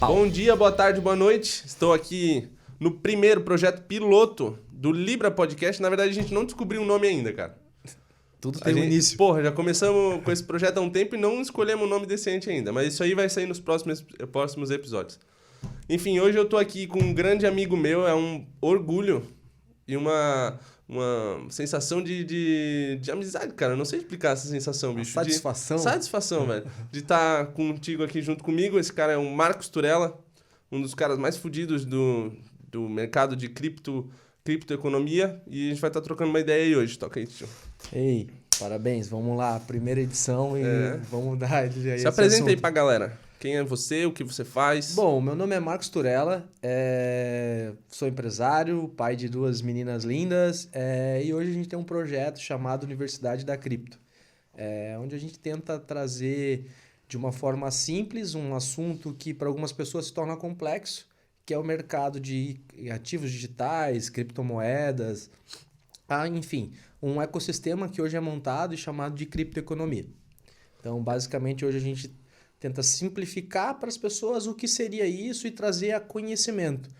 Bom dia, boa tarde, boa noite. Estou aqui no primeiro projeto piloto do Libra Podcast. Na verdade, a gente não descobriu o nome ainda, cara. Tudo tem um início. Porra, já começamos com esse projeto há um tempo e não escolhemos um nome decente ainda. Mas isso aí vai sair nos próximos episódios. Enfim, hoje eu tô aqui com um grande amigo meu. É um orgulho e uma sensação de amizade, cara. Eu não sei explicar essa sensação, bicho. Satisfação? Satisfação, velho. De estar contigo aqui junto comigo. Esse cara é o Marcos Turella, um dos caras mais fodidos do mercado de criptoeconomia. E a gente vai estar trocando uma ideia aí hoje. Toca aí, tio. Ei, parabéns. Vamos lá, primeira edição e vamos dar aí Se apresenta aí pra galera. Quem é você, o que você faz? Bom, meu nome é Marcos Turella, sou empresário, pai de 2 meninas lindas, e hoje a gente tem um projeto chamado Universidade da Cripto, onde a gente tenta trazer de uma forma simples um assunto que para algumas pessoas se torna complexo, que é o mercado de ativos digitais, criptomoedas, enfim, um ecossistema que hoje é montado e chamado de criptoeconomia. Então, basicamente, hoje a gente tenta simplificar para as pessoas o que seria isso e trazer a conhecimento,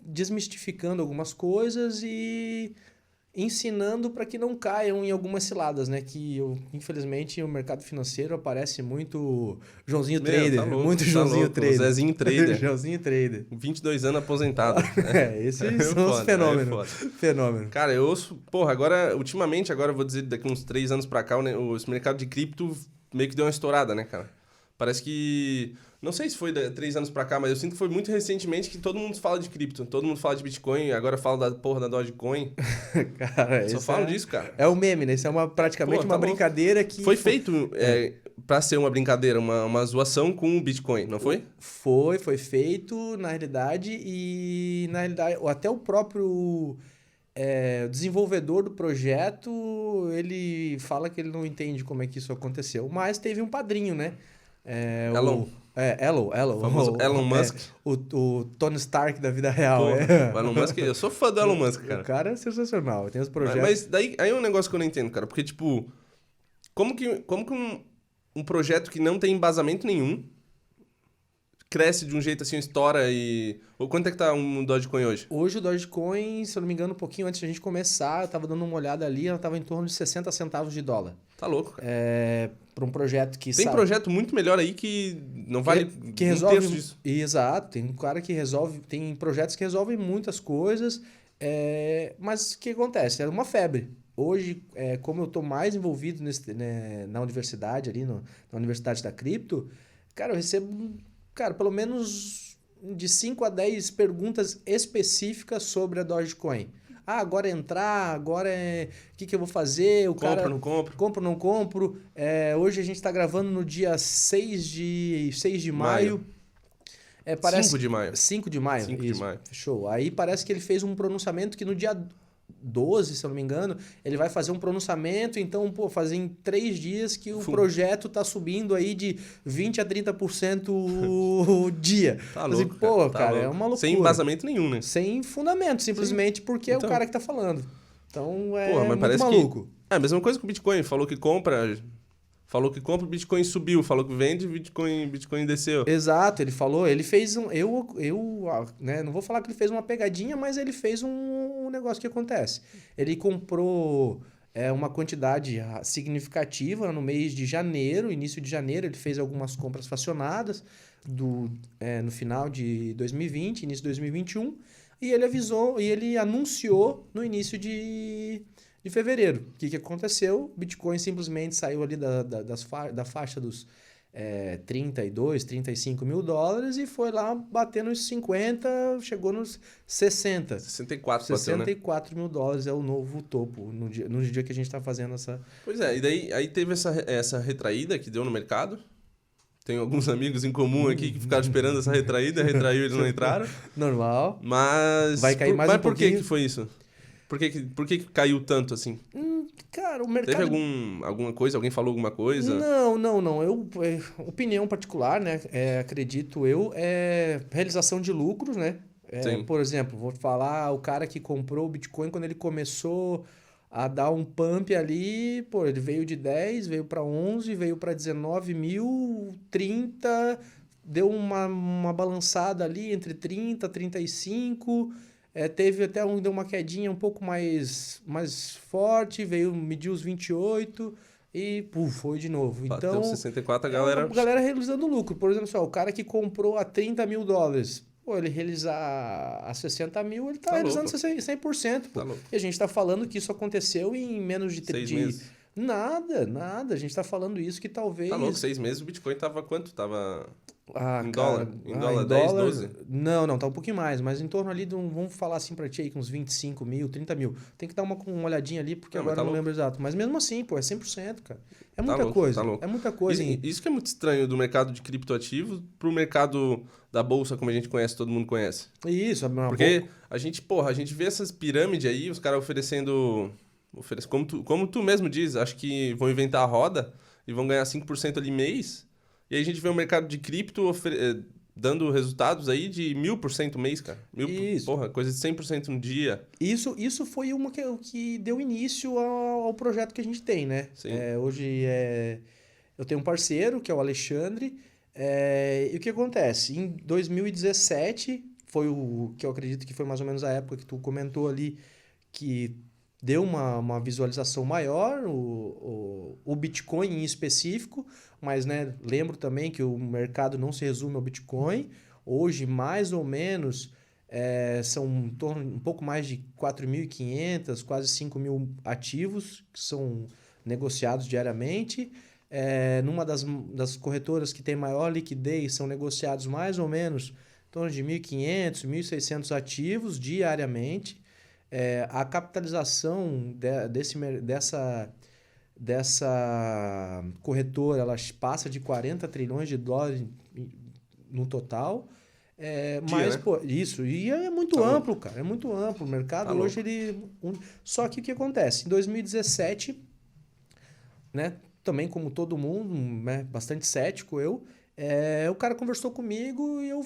desmistificando algumas coisas e ensinando para que não caiam em algumas ciladas, né? Que, infelizmente, o mercado financeiro aparece muito Joãozinho Trader. Tá louco, muito tá Joãozinho louco. Trader. Zezinho Trader. Joãozinho Trader. 22 anos aposentado. Esses são os fenômenos. Fenômeno. Cara, eu ouço... Porra, ultimamente, eu vou dizer, daqui uns 3 anos pra cá, esse mercado de cripto meio que deu uma estourada, né, cara? Parece que... Não sei se foi 3 anos pra cá, mas eu sinto que foi muito recentemente que todo mundo fala de cripto. Todo mundo fala de Bitcoin, agora fala da porra da Dogecoin. Cara, Só falam disso, cara. É o meme, né? Isso é praticamente uma brincadeira que... Foi feito pra ser uma brincadeira, uma zoação com o Bitcoin, não foi? Foi feito, na realidade, e na realidade até o próprio... o desenvolvedor do projeto, ele fala que ele não entende como é que isso aconteceu, mas teve um padrinho, né? Elon. Elon. O famoso Elon Musk. O Tony Stark da vida real. O Elon Musk, eu sou fã do Elon Musk, cara. O cara é sensacional, tem os projetos... Mas daí, aí é um negócio que eu não entendo, cara, porque, tipo, como que um projeto que não tem embasamento nenhum cresce de um jeito assim, estoura e... Quanto é que tá um Dogecoin hoje? Hoje o Dogecoin, se eu não me engano, um pouquinho antes de a gente começar, eu tava dando uma olhada ali, ela tava em torno de 60 centavos de dólar. Tá louco, cara. Para um projeto que... Tem projeto muito melhor aí que não vale que resolve, um terço disso. Exato, tem um cara que resolve... Tem projetos que resolvem muitas coisas, mas o que acontece? É uma febre. Hoje, como eu tô mais envolvido na universidade ali, na Universidade da Cripto, cara, eu recebo... Cara, pelo menos de 5 a 10 perguntas específicas sobre a Dogecoin. Agora entrar, agora o que eu vou fazer? Compro, não compro? Compro, não compro. Hoje a gente está gravando no dia 6 de maio. 5 de maio. 5 de maio. 5 de maio. Show. Aí parece que ele fez um pronunciamento que no dia 12, se eu não me engano, ele vai fazer um pronunciamento, então, fazer em 3 dias que o projeto tá subindo aí de 20% a 30% o dia. Tá louco, cara, louco. É uma loucura. Sem embasamento nenhum, né? Sem fundamento, simplesmente porque é o cara que tá falando. Então, mas muito parece maluco. É a mesma coisa com o Bitcoin, falou que compra, o Bitcoin subiu, falou que vende, Bitcoin desceu. Exato, ele falou, ele fez não vou falar que ele fez uma pegadinha, mas ele fez um negócio que acontece. Ele comprou uma quantidade significativa no mês de janeiro, início de janeiro, ele fez algumas compras fracionadas no final de 2020, início de 2021, e ele anunciou no início de fevereiro. O que aconteceu? O Bitcoin simplesmente saiu ali da faixa dos 32, 35 mil dólares e foi lá bater nos 50, chegou nos 60. 64 mil dólares é o novo topo no dia que a gente está fazendo essa... Pois é, e daí aí teve essa retraída que deu no mercado. Tem alguns amigos em comum aqui que ficaram esperando essa retraída, retraiu e eles não entraram. Normal. Mas... Vai cair mais um pouquinho. Por que foi isso? Por que caiu tanto assim? Cara, o mercado... Teve alguma coisa? Alguém falou alguma coisa? Não. Opinião particular, né? Acredito eu, realização de lucros, né? Por exemplo, vou falar o cara que comprou o Bitcoin quando ele começou a dar um pump ali, ele veio de 10, veio para 11, veio para 19 mil, 30, deu uma balançada ali entre 30 e 35. Teve até deu uma quedinha um pouco mais forte, mediu os 28 e foi de novo. Bateu Então, 64, a a galera... galera realizando lucro. Por exemplo, o cara que comprou a $30 mil, pô, ele realizar a 60 mil, ele tá realizando louco. 100%, pô. Tá louco. E a gente tá falando que isso aconteceu em menos de 6 meses. Nada. A gente tá falando isso que talvez... Tá louco, 6 meses o Bitcoin tava quanto? Tava em cara, dólar? Em dólar, 10, 12? Não, tá um pouquinho mais, mas em torno ali de vamos falar assim pra ti aí, com uns 25 mil, 30 mil. Tem que dar uma olhadinha ali, porque agora tá eu não louco. lembro exato. Mas mesmo assim, pô, é 100%, cara. É Tá muita louco, coisa. tá louco. É muita coisa. Isso que é muito estranho do mercado de criptoativos pro mercado da bolsa, como a gente conhece, todo mundo conhece. Isso, Porque a gente vê essas pirâmides aí, os caras oferecendo como tu mesmo diz, acho que vão inventar a roda e vão ganhar 5% ali mês. E aí a gente vê o mercado de cripto dando resultados aí de 1000% mês, cara. Isso. Porra, coisa de 100% no dia. Isso foi o que deu início ao projeto que a gente tem, né? Sim. Hoje eu tenho um parceiro, que é o Alexandre, e o que acontece? Em 2017, foi o que eu acredito que foi mais ou menos a época que tu comentou ali, que deu uma visualização maior, o Bitcoin em específico, mas né, lembro também que o mercado não se resume ao Bitcoin. Hoje, mais ou menos, são um pouco mais de 4.500, quase 5.000 ativos que são negociados diariamente. Numa das corretoras que tem maior liquidez, são negociados mais ou menos em torno de 1.500, 1.600 ativos diariamente. A capitalização dessa corretora, ela passa de 40 trilhões de dólares no total. Mas, né? pô, isso. E é muito amplo, cara. É muito amplo. O mercado hoje, Só que o que acontece? Em 2017, né? Também como todo mundo, né, bastante cético o cara conversou comigo e eu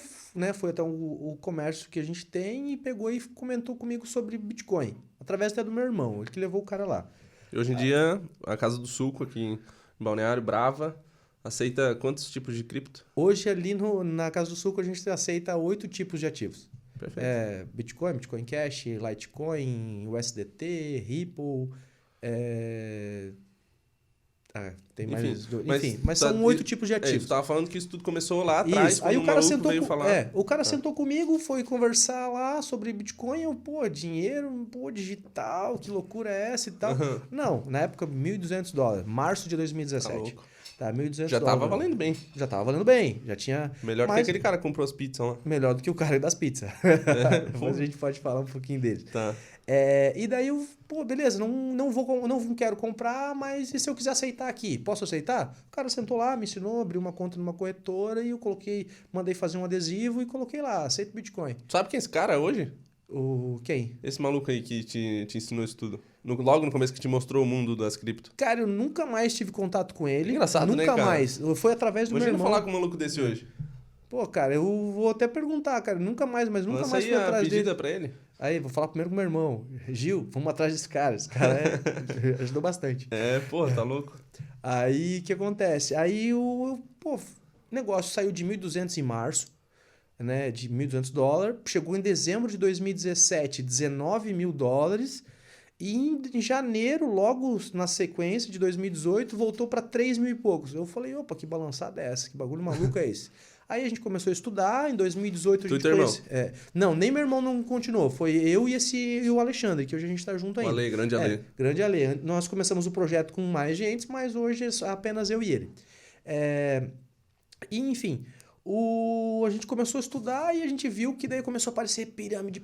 fui até o comércio que a gente tem e pegou e comentou comigo sobre Bitcoin. Através até do meu irmão, ele que levou o cara lá. E hoje em dia, a Casa do Sulco aqui em Balneário Brava aceita quantos tipos de cripto? Hoje ali na Casa do Sulco a gente aceita 8 tipos de ativos. Perfeito. Bitcoin, Bitcoin Cash, Litecoin, USDT, Ripple... tem mais... Mas são 8 tipos de ativos. Você tava falando que isso tudo começou lá atrás, isso. Aí o cara sentou falar. O cara sentou comigo, foi conversar lá sobre Bitcoin. Dinheiro, digital, que loucura é essa e tal? Uhum. Não, na época, $1.200, março de 2017. Tá louco. Tá, $1.200. Já tava valendo bem. Já tava valendo bem. Já tinha... Melhor que aquele cara que comprou as pizzas lá. Melhor do que o cara das pizzas. Depois a gente pode falar um pouquinho dele. Tá. E daí eu, beleza, não quero comprar, mas e se eu quiser aceitar aqui? Posso aceitar? O cara sentou lá, me ensinou, abriu uma conta numa corretora e eu mandei fazer um adesivo e coloquei lá, aceito Bitcoin. Sabe quem é esse cara hoje? Quem? Esse maluco aí que te ensinou isso tudo. Logo no começo que te mostrou o mundo das cripto. Cara, eu nunca mais tive contato com ele. Engraçado, nunca né, cara? mais. Foi através do meu irmão. Imagina falar com um maluco desse hoje. Pô, cara, eu vou até perguntar, cara. Nunca mais fui atrás dele. Pedida pra ele. Aí, vou falar primeiro com meu irmão. Gil, vamos atrás desse cara. Esse cara ajudou bastante. Tá louco. Aí, o que acontece? Aí, o negócio saiu de 1.200 em março, né? De $1.200. Chegou em dezembro de 2017, $19 mil. E em janeiro, logo na sequência de 2018, voltou para 3 mil e poucos. Eu falei, opa, que balançada é essa? Que bagulho maluco é esse? Aí a gente começou a estudar, em 2018 a gente conhece... Não, nem meu irmão não continuou. Foi eu e o Alexandre, que hoje a gente está junto ainda. O Ale, grande Ale. Grande Ale. Nós começamos o projeto com mais gente, mas hoje é apenas eu e ele. E, enfim, a gente começou a estudar e a gente viu que daí começou a aparecer pirâmide,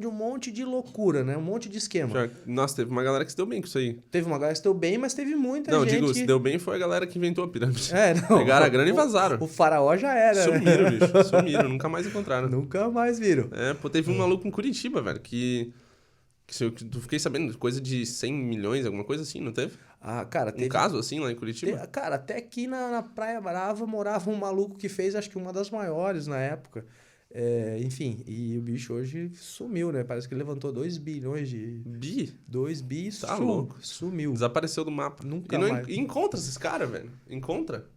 um monte de loucura, né? Um monte de esquema. Nossa, teve uma galera que se deu bem com isso aí. Teve uma galera que se deu bem, mas teve muita gente... Não, digo, se deu bem foi a galera que inventou a pirâmide. Não. Pegaram a grana e vazaram. O faraó já era. Sumiram, bicho. Sumiram, nunca mais encontraram. Nunca mais viram. Teve um maluco em Curitiba, velho, que tu fiquei sabendo, coisa de 100 milhões, alguma coisa assim, não teve? Cara, teve... Um caso assim lá em Curitiba? Cara, até aqui na Praia Brava morava um maluco que fez, acho que uma das maiores na época. Enfim, e o bicho hoje sumiu, né? Parece que ele levantou 2 bilhões de... 2 bi tá louco. Sumiu. Desapareceu do mapa. Nunca mais. E encontra esses caras, velho. Encontra.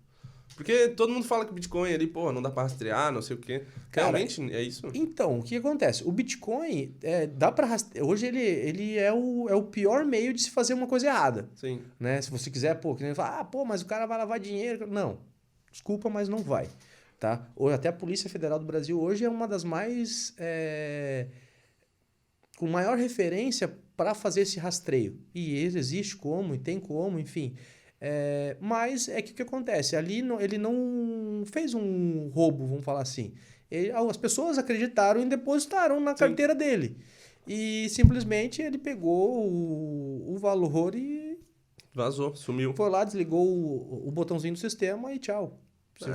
Porque todo mundo fala que o Bitcoin ali, pô, não dá pra rastrear, não sei o quê. Cara, Realmente é isso? Então, o que acontece? O Bitcoin, dá para rastrear. Hoje ele é o pior meio de se fazer uma coisa errada. Sim. Né? Se você quiser, pô, que nem falar, pô, mas o cara vai lavar dinheiro. Não, desculpa, mas não vai. Tá? Ou até a Polícia Federal do Brasil hoje é uma das mais. Com maior referência para fazer esse rastreio. E existe como, e tem como, enfim. Mas é que o que acontece? Ali ele não fez um roubo, vamos falar assim. As pessoas acreditaram e depositaram na carteira dele. E simplesmente ele pegou o valor e Vazou, sumiu. foi lá, desligou o botãozinho do sistema e tchau.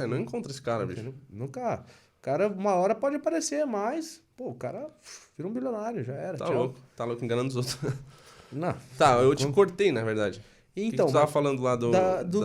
Não encontra esse cara, bicho. Nunca. O cara, uma hora pode aparecer, mas, pô, o cara vira um bilionário, já era. Tá louco, enganando os outros. Não. Tá, eu te cortei, na verdade. Então, que tu tava falando lá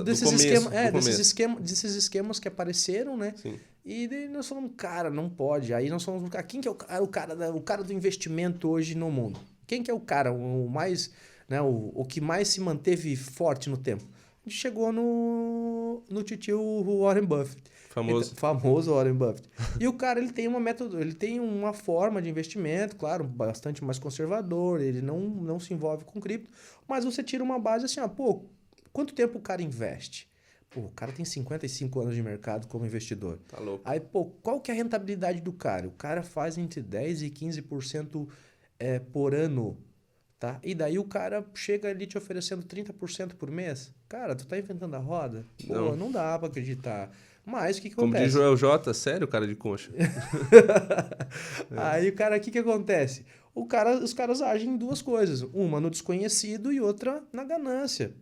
desses começo, desses esquemas que apareceram, né? Sim. E daí nós falamos, cara, não pode. Aí nós falamos, quem que é o cara do investimento hoje no mundo? Quem que é o cara, o mais, né, o que mais se manteve forte no tempo? A gente chegou no titio Warren Buffett. Famoso. Famoso Warren Buffett. E o cara, ele tem uma forma de investimento, claro, bastante mais conservador, ele não se envolve com cripto, mas você tira uma base assim, pô, quanto tempo o cara investe? Pô, o cara tem 55 anos de mercado como investidor. Tá louco. Aí, pô, qual que é a rentabilidade do cara? O cara faz entre 10% e 15% por ano, tá? E daí o cara chega ali te oferecendo 30% por mês. Cara, tu tá inventando a roda? Pô, não dá pra acreditar. Mas o que Como acontece? diz Joel J, sério, cara de concha. Aí o cara, o que acontece? Os caras agem em duas coisas. Uma no desconhecido e outra na ganância.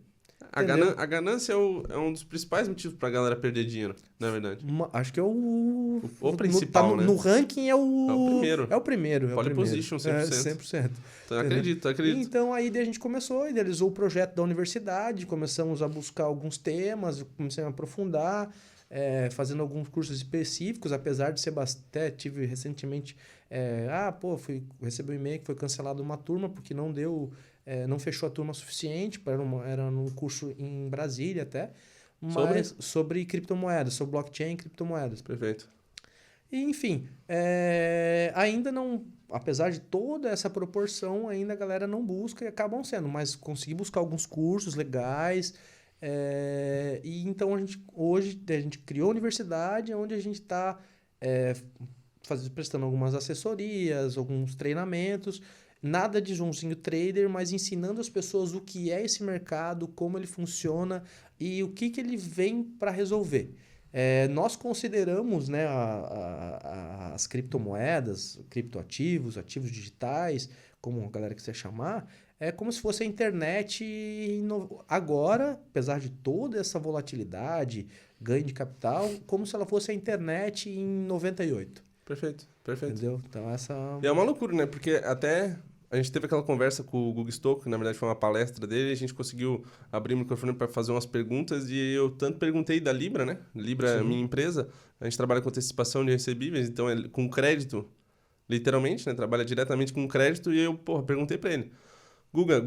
A ganância é um dos principais motivos pra galera perder dinheiro, na verdade. Acho que é o principal, né? No ranking é o primeiro. É o primeiro. Pole position, 100%. 100%. Então, acredito. Então aí a gente começou, idealizou o projeto da universidade, começamos a buscar alguns temas, começamos a aprofundar, fazendo alguns cursos específicos, apesar de ser até tive recentemente, recebi um e-mail que foi cancelado uma turma porque não deu, não fechou a turma suficiente, era num curso em Brasília até, mas sobre criptomoedas, sobre blockchain e criptomoedas. Perfeito. E, enfim, ainda não, apesar de toda essa proporção, ainda a galera não busca e acabam sendo, mas consegui buscar alguns cursos legais. E então hoje a gente criou a universidade onde a gente está prestando algumas assessorias, alguns treinamentos, nada de Joãozinho Trader, mas ensinando as pessoas o que é esse mercado, como ele funciona e o que ele vem para resolver. Nós consideramos, né, as criptomoedas, criptoativos, ativos digitais, como a galera quiser chamar, como se fosse a internet agora, apesar de toda essa volatilidade, ganho de capital, como se ela fosse a internet em 98. Perfeito. Entendeu? Então E é uma loucura, né? Porque até a gente teve aquela conversa com o Guga Stocco, que na verdade foi uma palestra dele, e a gente conseguiu abrir o microfone para fazer umas perguntas, e eu tanto perguntei da Libra, né? Libra é a minha empresa, a gente trabalha com antecipação de recebíveis, então com crédito, literalmente, né? Trabalha diretamente com crédito, e eu, perguntei para ele. Guga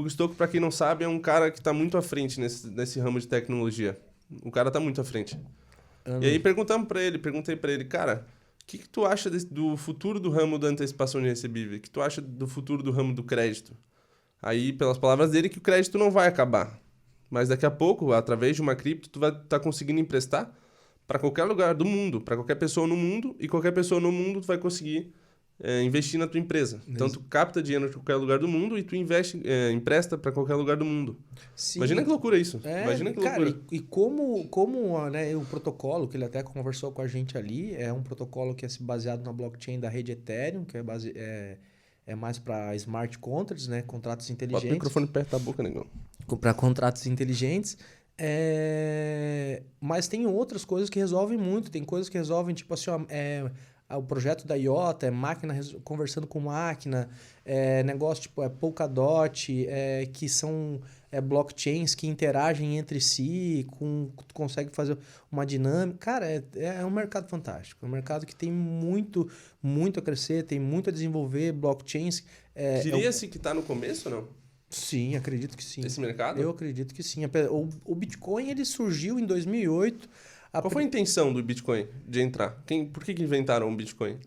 Stocco, para quem não sabe, é um cara que está muito à frente nesse ramo de tecnologia. O cara está muito à frente. E aí perguntei para ele, cara, o que tu acha do futuro do ramo da antecipação de recebível? O que tu acha do futuro do ramo do crédito? Aí, pelas palavras dele, que o crédito não vai acabar. Mas daqui a pouco, através de uma cripto, tu vai estar conseguindo emprestar para qualquer lugar do mundo, para qualquer pessoa no mundo, e qualquer pessoa no mundo tu vai conseguir investir na tua empresa. Então, tu capta dinheiro de qualquer lugar do mundo e tu empresta para qualquer lugar do mundo. Sim. Imagina que loucura isso. Imagina que loucura. E como né, o protocolo, que ele até conversou com a gente ali, é um protocolo que é baseado na blockchain da rede Ethereum, que é mais para smart contracts, né, contratos inteligentes. Bota o microfone perto da boca, negão. Para contratos inteligentes. Mas tem outras coisas que resolvem muito. Tem coisas que resolvem, tipo assim, o projeto da IOTA, máquina conversando com máquina, negócio tipo Polkadot, que são blockchains que interagem entre si, tu consegue fazer uma dinâmica. Cara, é um mercado fantástico. É um mercado que tem muito, muito a crescer, tem muito a desenvolver, blockchains. Diria-se que está no começo ou não? Sim, acredito que sim. Esse mercado? Eu acredito que sim. O Bitcoin ele surgiu em 2008. Qual foi a intenção do Bitcoin de entrar? Por que inventaram o Bitcoin?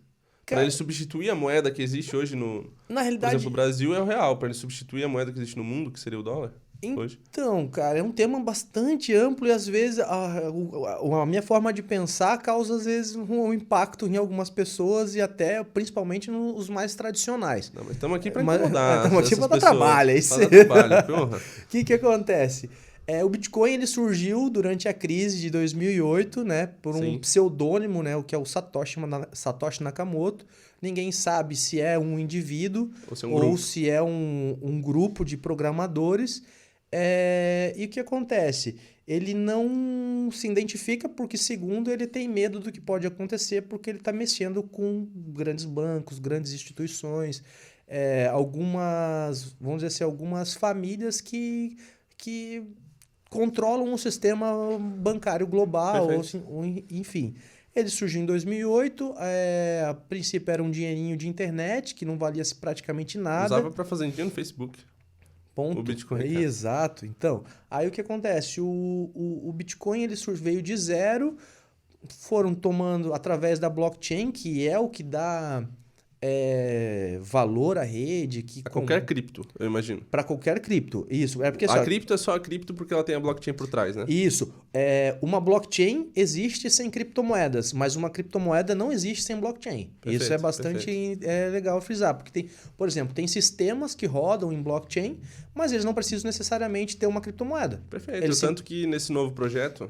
Para Cara, ele substituir a moeda que existe hoje na Por exemplo, o realidade, Brasil é o real. Para ele substituir a moeda que existe no mundo, que seria o dólar, hoje. então, cara, é um tema bastante amplo e às vezes a minha forma de pensar causa às vezes um impacto em algumas pessoas e até principalmente nos mais tradicionais. Não, mas estamos aqui para Mas incomodar estamos aqui essas para dar pessoas. trabalho, é isso. Pra dar trabalho, porra. O que acontece? O Bitcoin ele surgiu durante a crise de 2008, né, por um Sim. pseudônimo, né, o que é o Satoshi Nakamoto. Ninguém sabe se é um indivíduo Ou se é um ou grupo. se é um grupo de programadores. E o que acontece? Ele não se identifica porque, segundo, ele tem medo do que pode acontecer porque ele está mexendo com grandes bancos, grandes instituições, vamos dizer assim, algumas famílias que controlam o sistema bancário global, enfim. Ele surgiu em 2008, a princípio era um dinheirinho de internet, que não valia praticamente nada. Usava para fazer dinheiro no Facebook. Ponto. O Bitcoin, cara. Exato. Então, aí o que acontece? O Bitcoin ele veio de zero, foram tomando através da blockchain, que é o que dá valor à rede. A qualquer cripto, eu imagino. Para qualquer cripto. Isso. É porque A cripto é só a cripto porque ela tem a blockchain por trás, né? Isso. Uma blockchain existe sem criptomoedas, mas uma criptomoeda não existe sem blockchain. Perfeito, Isso é bastante legal frisar, porque tem, por exemplo, tem sistemas que rodam em blockchain, mas eles não precisam necessariamente ter uma criptomoeda. Perfeito. Tanto que nesse novo projeto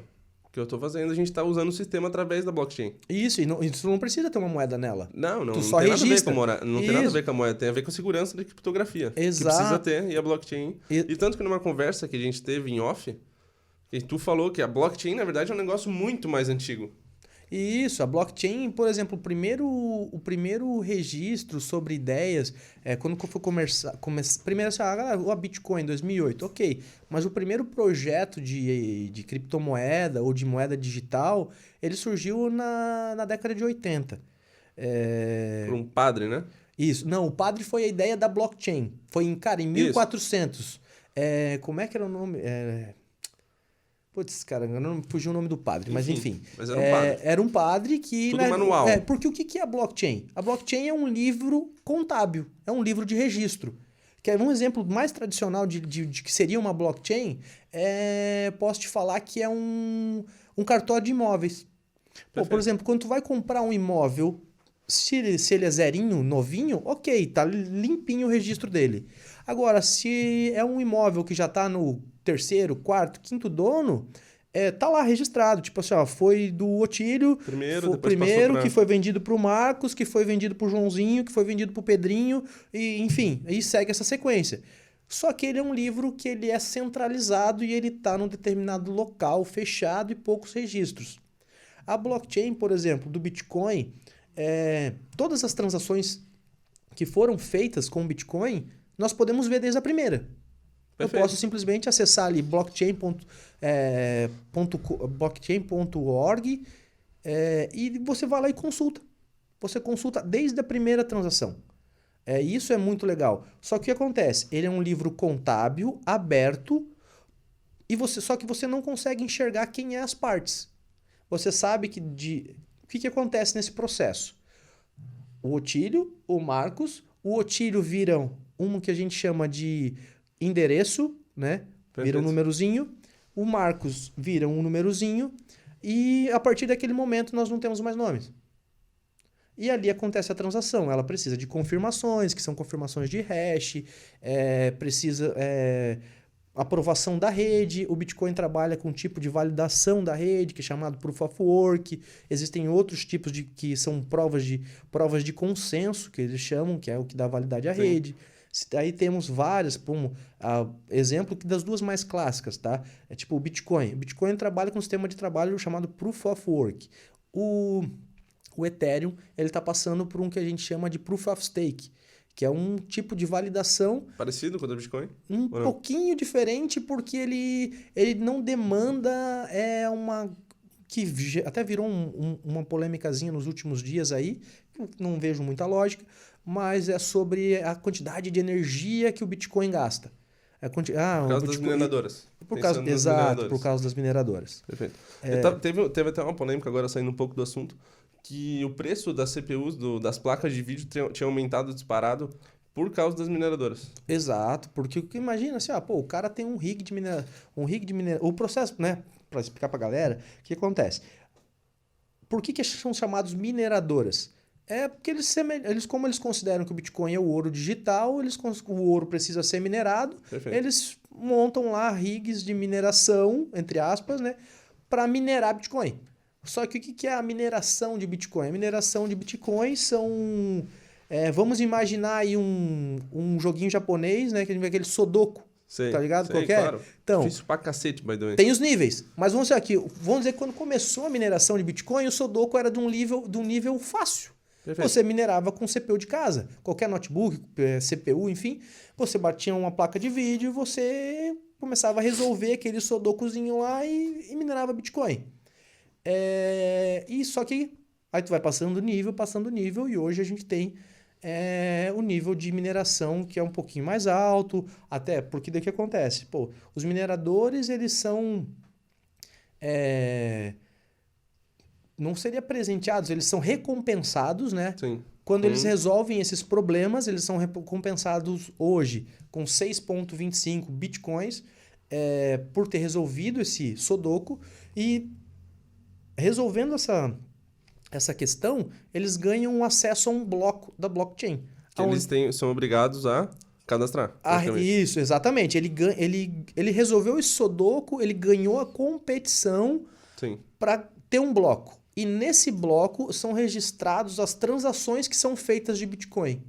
que eu estou fazendo, a gente está usando o sistema através da blockchain. Isso, e tu não precisa ter uma moeda nela. Não só tem registra. Não tem nada a ver com a moeda, tem a ver com a segurança da criptografia. Exato. Que precisa ter, e a blockchain. E tanto que numa conversa que a gente teve em off, que tu falou que a blockchain, na verdade, é um negócio muito mais antigo. Isso, a blockchain, por exemplo, o primeiro registro sobre ideias, quando eu fui primeiro assim, galera, o Bitcoin em 2008, ok, mas o primeiro projeto de criptomoeda ou de moeda digital, ele surgiu na década de 80. Por um padre, né? Isso, não, o padre foi a ideia da blockchain, foi em 1400. Como é que era o nome? Putz, cara, não fugiu o nome do padre, mas enfim. Mas era um padre. Era um padre que... Tudo manual. Porque o que é a blockchain? A blockchain é um livro contábil, é um livro de registro. Que é um exemplo mais tradicional de que seria uma blockchain, posso te falar que é um cartório de imóveis. Por exemplo, quando tu vai comprar um imóvel, se ele é zerinho, novinho, ok, tá limpinho o registro dele. Agora, se é um imóvel que já está no terceiro, quarto, quinto dono, tá lá registrado. Tipo assim, foi do Otílio, primeiro que foi vendido pro Marcos, que foi vendido pro Joãozinho, que foi vendido pro Pedrinho, e enfim, aí segue essa sequência. Só que ele é um livro que ele é centralizado e ele está num determinado local, fechado e poucos registros. A blockchain, por exemplo, do Bitcoin, todas as transações que foram feitas com o Bitcoin, nós podemos ver desde a primeira. Perfeito. Eu posso simplesmente acessar ali blockchain.org e você vai lá e consulta. Você consulta desde a primeira transação. Isso é muito legal. Só que o que acontece? Ele é um livro contábil, aberto, só que você não consegue enxergar quem é as partes. Você sabe que o que acontece nesse processo? O Otílio, o Marcos, o Otílio viram que a gente chama de endereço, né? Perfeito. Vira um númerozinho. O Marcos vira um númerozinho. E a partir daquele momento nós não temos mais nomes. E ali acontece a transação. Ela precisa de confirmações, que são confirmações de hash, precisa aprovação da rede. O Bitcoin trabalha com um tipo de validação da rede, que é chamado Proof of Work. Existem outros tipos que são provas de consenso, que eles chamam, que é o que dá validade à Sim. rede. Aí temos várias, como exemplo das duas mais clássicas, tá? É tipo o Bitcoin. O Bitcoin trabalha com um sistema de trabalho chamado Proof of Work. O Ethereum, ele está passando por um que a gente chama de Proof of Stake, que é um tipo de validação... Parecido com o do Bitcoin? Um pouquinho diferente, porque ele não demanda que até virou uma polêmicazinha nos últimos dias aí, não vejo muita lógica, mas é sobre a quantidade de energia que o Bitcoin gasta. Por causa das mineradoras. Exato, por causa das mineradoras. Perfeito. Teve até uma polêmica agora, saindo um pouco do assunto, que o preço das CPUs, das placas de vídeo, tinha aumentado disparado por causa das mineradoras. Exato, porque imagina assim, o cara tem um rig de mineração. O processo, né, para explicar pra galera, o que acontece? Por que são chamados mineradoras? É porque como eles consideram que o Bitcoin é o ouro digital, o ouro precisa ser minerado, Perfeito. eles montam lá rigs de mineração, entre aspas, né, para minerar Bitcoin. Só que o que é a mineração de Bitcoin? A mineração de Bitcoin são... vamos imaginar aí um joguinho japonês, né, que a gente vê aquele Sudoku. Sei, tá ligado? sei, Qualquer? Claro. Então, difícil pra cacete, by the way. tem os níveis. Mas vamos dizer que quando começou a mineração de Bitcoin, o Sudoku era de um nível fácil. Perfeito. Você minerava com CPU de casa. Qualquer notebook, CPU, enfim. Você batia uma placa de vídeo e você começava a resolver aquele Sudokuzinho lá e minerava Bitcoin. E só que aí tu vai passando nível, e hoje a gente tem o nível de mineração que é um pouquinho mais alto, até porque daí o que acontece? Pô, os mineradores, eles são... não seria presenteados, eles são recompensados, né? Sim. Quando eles resolvem esses problemas, eles são recompensados hoje com 6,25 bitcoins por ter resolvido esse Sudoku, e resolvendo essa questão, eles ganham um acesso a um bloco da blockchain. Que eles são obrigados a cadastrar. Isso, exatamente. Ele resolveu esse Sudoku, ele ganhou a competição para ter um bloco. E nesse bloco são registrados as transações que são feitas de Bitcoin.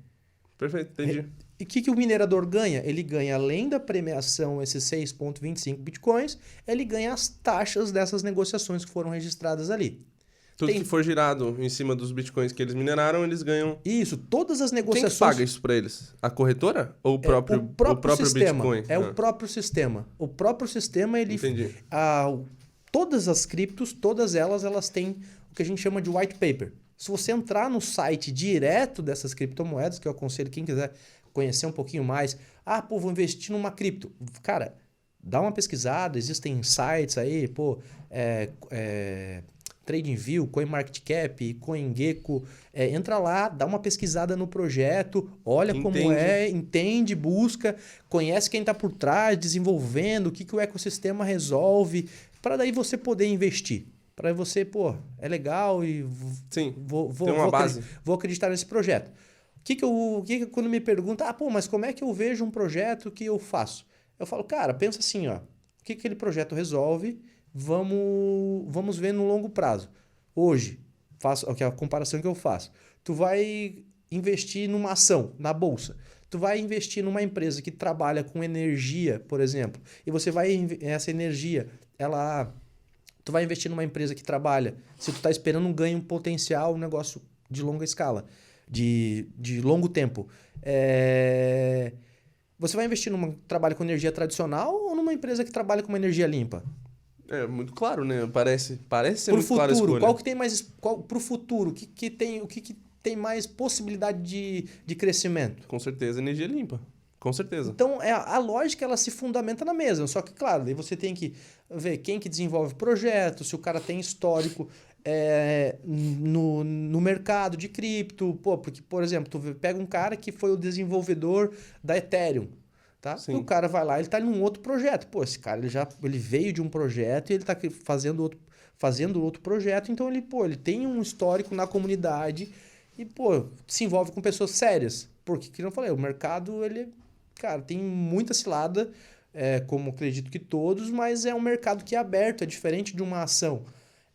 Perfeito, entendi. E o que o minerador ganha? Ele ganha, além da premiação, esses 6,25 Bitcoins, ele ganha as taxas dessas negociações que foram registradas ali. Tudo que for girado em cima dos bitcoins que eles mineraram, eles ganham... Isso, todas as negociações... Quem que paga isso para eles? A corretora? Ou o próprio sistema. Bitcoin? O próprio sistema. O próprio sistema, ele... Entendi. Todas as criptos, todas elas têm o que a gente chama de white paper. Se você entrar no site direto dessas criptomoedas, que eu aconselho quem quiser conhecer um pouquinho mais, vou investir numa cripto. Cara, dá uma pesquisada, existem sites aí, TradingView, CoinMarketCap, CoinGecko, entra lá, dá uma pesquisada no projeto, olha como entende, busca, conhece quem está por trás, desenvolvendo, o que o ecossistema resolve, para daí você poder investir. Para você, é legal e tem uma base. Vou acreditar nesse projeto. Quando me pergunta, mas como é que eu vejo um projeto que eu faço? Eu falo, cara, pensa assim, o que aquele projeto resolve, vamos ver no longo prazo. Hoje, que é a comparação que eu faço. Tu vai investir numa ação, na bolsa. Tu vai investir numa empresa que trabalha com energia, por exemplo, e você essa energia, tu vai investir numa empresa que trabalha, se tu está esperando um ganho potencial, um negócio de longa escala, de longo tempo, você vai investir num trabalho com energia tradicional ou numa empresa que trabalha com uma energia limpa? É muito claro, né? Parece ser muito clara a escolha. Qual que tem mais... Pro futuro, o que tem mais possibilidade de crescimento? Com certeza, energia limpa. Com certeza. Então, a lógica, ela se fundamenta na mesma. Só que, claro, daí você tem que ver quem que desenvolve o projeto, se o cara tem histórico no mercado de cripto. Porque, por exemplo, tu pega um cara que foi o desenvolvedor da Ethereum. Tá? E o cara vai lá, ele está em um outro projeto. Esse cara ele veio de um projeto e ele está fazendo outro projeto. Então, ele tem um histórico na comunidade e, se envolve com pessoas sérias. Porque, como eu falei, o mercado, cara, tem muita cilada, como acredito que todos, mas é um mercado que é aberto, é diferente de uma ação.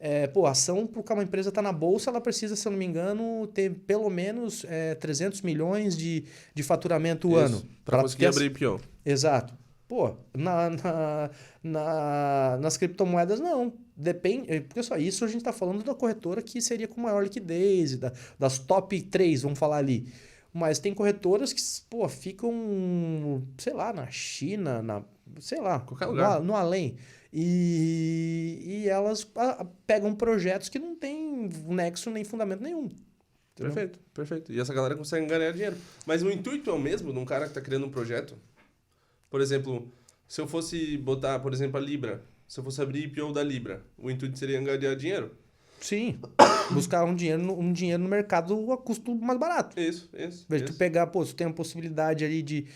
A ação, porque uma empresa está na bolsa, ela precisa, se eu não me engano, ter pelo menos 300 milhões de faturamento ano. Para conseguir abrir IPO. Exato. Nas criptomoedas, não. Depende. Porque só isso a gente está falando da corretora que seria com maior liquidez, das top 3, vamos falar ali. Mas tem corretoras que, ficam, sei lá, na China, qualquer lugar. No além. E elas pegam projetos que não tem nexo nem fundamento nenhum. Entendeu? Perfeito. E essa galera consegue ganhar dinheiro. Mas o intuito é o mesmo de um cara que está criando um projeto? Por exemplo, se eu fosse botar, por exemplo, a Libra, se eu fosse abrir IPO da Libra, o intuito seria ganhar dinheiro? Sim. Buscar um dinheiro no mercado a custo mais barato. Isso. Veja, tu pegar, pô, tu tem a possibilidade ali de...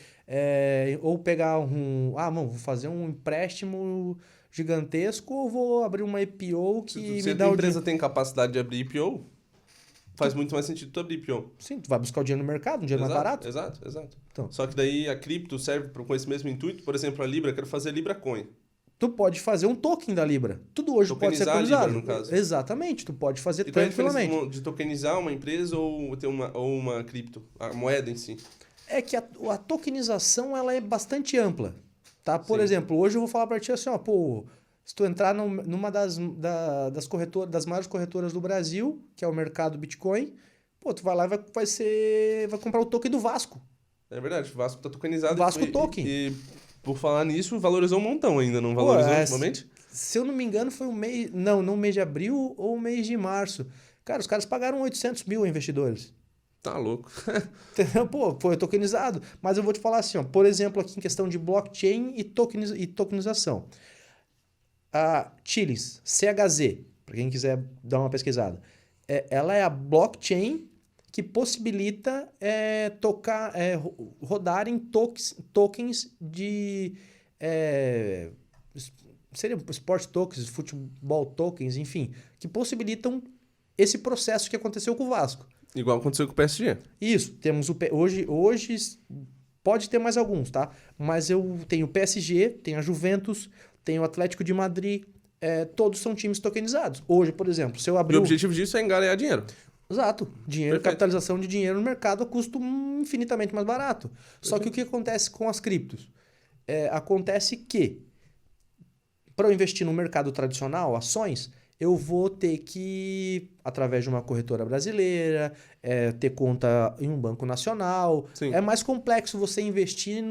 ou pegar vou fazer um empréstimo gigantesco ou vou abrir uma IPO que Se me a dá tua o empresa dinheiro. tem capacidade de abrir IPO, faz muito mais sentido tu abrir IPO. Sim, tu vai buscar o dinheiro no mercado, um dinheiro mais barato. Exato. Então. Só que daí a cripto serve com esse mesmo intuito. Por exemplo, a Libra, eu quero fazer Libra Coin. Tu pode fazer um token da Libra. Tudo hoje pode ser Tokenizar a Libra, tokenizado. no caso. Exatamente, tu pode fazer E qual é a diferença tranquilamente. de tokenizar uma empresa ou ter uma cripto? A moeda em si. É que a tokenização ela é bastante ampla, tá? Por Sim. exemplo, hoje eu vou falar para ti assim, ó, pô, se tu entrar numa das corretoras, das maiores corretoras do Brasil, que é o mercado Bitcoin, pô, tu vai lá e vai comprar o token do Vasco. É verdade, o Vasco tá tokenizado. Vasco Token. E por falar nisso, valorizou um montão ainda, não valorizou ultimamente? Se eu não me engano, foi no mês de abril ou mês de março. Cara, os caras pagaram 800 mil a investidores. Tá louco. Entendeu? Pô, foi tokenizado. Mas eu vou te falar assim, ó, por exemplo, aqui em questão de blockchain e tokenização. A Chilis, CHZ, para quem quiser dar uma pesquisada, ela é a blockchain que possibilita rodarem tokens de... seriam sport tokens, futebol tokens, enfim, que possibilitam esse processo que aconteceu com o Vasco. Igual aconteceu com o PSG. Isso, temos hoje pode ter mais alguns, tá? Mas eu tenho o PSG, tenho a Juventus, tenho o Atlético de Madrid, todos são times tokenizados. Hoje, por exemplo, se eu E abrir o objetivo disso é ganhar dinheiro. Exato, dinheiro, Perfeito. capitalização de dinheiro no mercado a custo infinitamente mais barato. Só que o que acontece com as criptos? Acontece que para eu investir no mercado tradicional, ações, eu vou ter que, através de uma corretora brasileira, ter conta em um banco nacional. Sim. É mais complexo você investir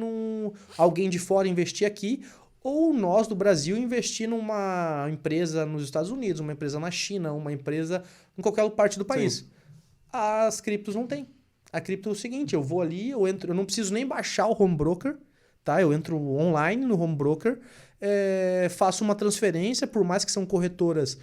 alguém de fora investir aqui, ou nós do Brasil investir numa empresa nos Estados Unidos, uma empresa na China, uma empresa em qualquer parte do país. Sim. As criptos não tem. A cripto é o seguinte, eu vou ali, eu não preciso nem baixar o home broker, tá? Eu entro online no home broker, faço uma transferência, por mais que são corretoras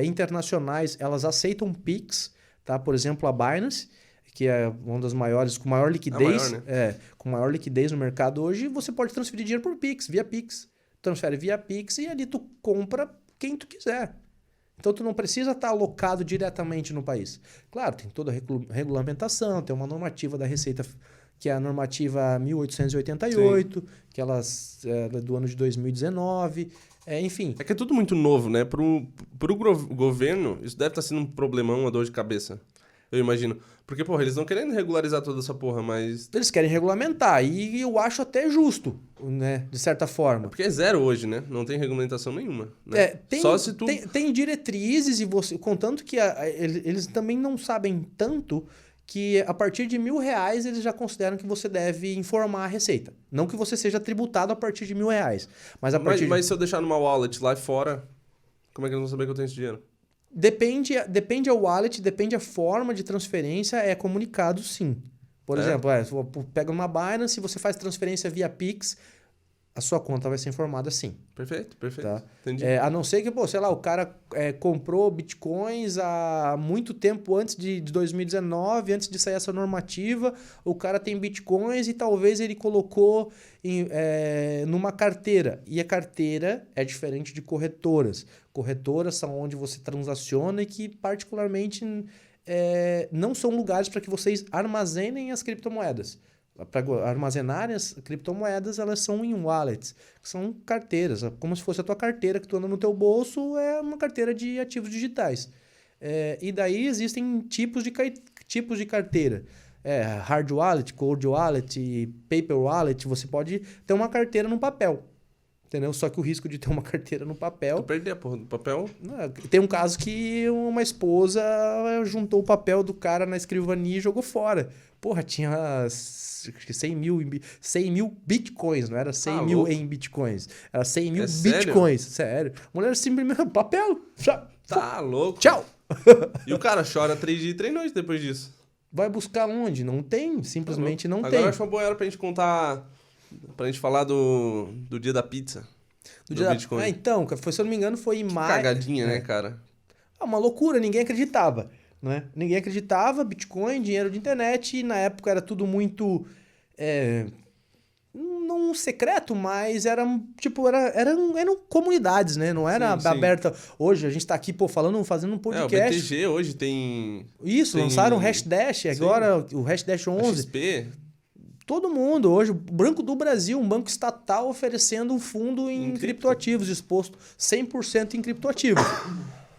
internacionais, elas aceitam Pix, tá? Por exemplo, a Binance, que é uma das maiores, com maior liquidez, maior, né? com maior liquidez no mercado hoje, você pode transferir dinheiro por Pix, via Pix. Transfere via Pix e ali tu compra quem tu quiser. Então tu não precisa estar alocado diretamente no país. Claro, tem toda a regulamentação, tem uma normativa da Receita, que é a normativa 1888, Sim. que ela é do ano de 2019, enfim. É que é tudo muito novo, né? Pro governo, isso deve estar sendo um problemão, uma dor de cabeça. Eu imagino. Porque, porra, eles não querem regularizar toda essa porra, mas... Eles querem regulamentar, e eu acho até justo, né? De certa forma. Porque é zero hoje, né? Não tem regulamentação nenhuma. Né? Só se tu... tem diretrizes, e você, contanto que eles também não sabem tanto que a partir de R$1.000 eles já consideram que você deve informar a Receita. Não que você seja tributado a partir de R$1.000. Mas se eu deixar numa wallet lá fora, como é que eles vão saber que eu tenho esse dinheiro? Depende a wallet, depende a forma de transferência, é comunicado sim. Por exemplo, pega uma Binance, se você faz transferência via Pix, a sua conta vai ser informada sim. Perfeito. Tá? Entendi. A não ser que, sei lá, o cara comprou bitcoins há muito tempo antes de 2019, antes de sair essa normativa, o cara tem bitcoins e talvez ele colocou numa carteira. E a carteira é diferente de corretoras. Corretoras são onde você transaciona e que particularmente não são lugares para que vocês armazenem as criptomoedas. Para armazenarem as criptomoedas, elas são em wallets, que são carteiras, como se fosse a tua carteira que tu anda no teu bolso, é uma carteira de ativos digitais. E daí existem tipos de carteira. Hard wallet, cold wallet, paper wallet, você pode ter uma carteira no papel. Entendeu? Só que o risco de ter uma carteira no papel... Tu perder a porra do papel? Tem um caso que uma esposa juntou o papel do cara na escrivania e jogou fora. Porra, tinha 100 mil bitcoins, não era 100 mil em bitcoins. Era 100 mil bitcoins. Sério? Mulher simplesmente... Papel! Tá louco. Tchau! E o cara chora 3 dias e 3 noites depois disso. Vai buscar onde? Não tem. Simplesmente não tem. Agora eu acho uma boa hora pra gente contar pra gente falar do dia da pizza. Do Bitcoin. Então, se eu não me engano, foi em maio. Cagadinha, né, cara? Uma loucura, ninguém acreditava, né? Ninguém acreditava, Bitcoin, dinheiro de internet, e na época era tudo muito... não secreto, mas eram comunidades, né? Não era Sim. Aberta. Hoje a gente tá aqui, fazendo um O podcast. BTG hoje tem... Isso, tem... lançaram o Hashdash, agora o Hashdash 11. XP. Todo mundo hoje, o Banco do Brasil, um banco estatal oferecendo um fundo em criptoativos, exposto 100% em criptoativos.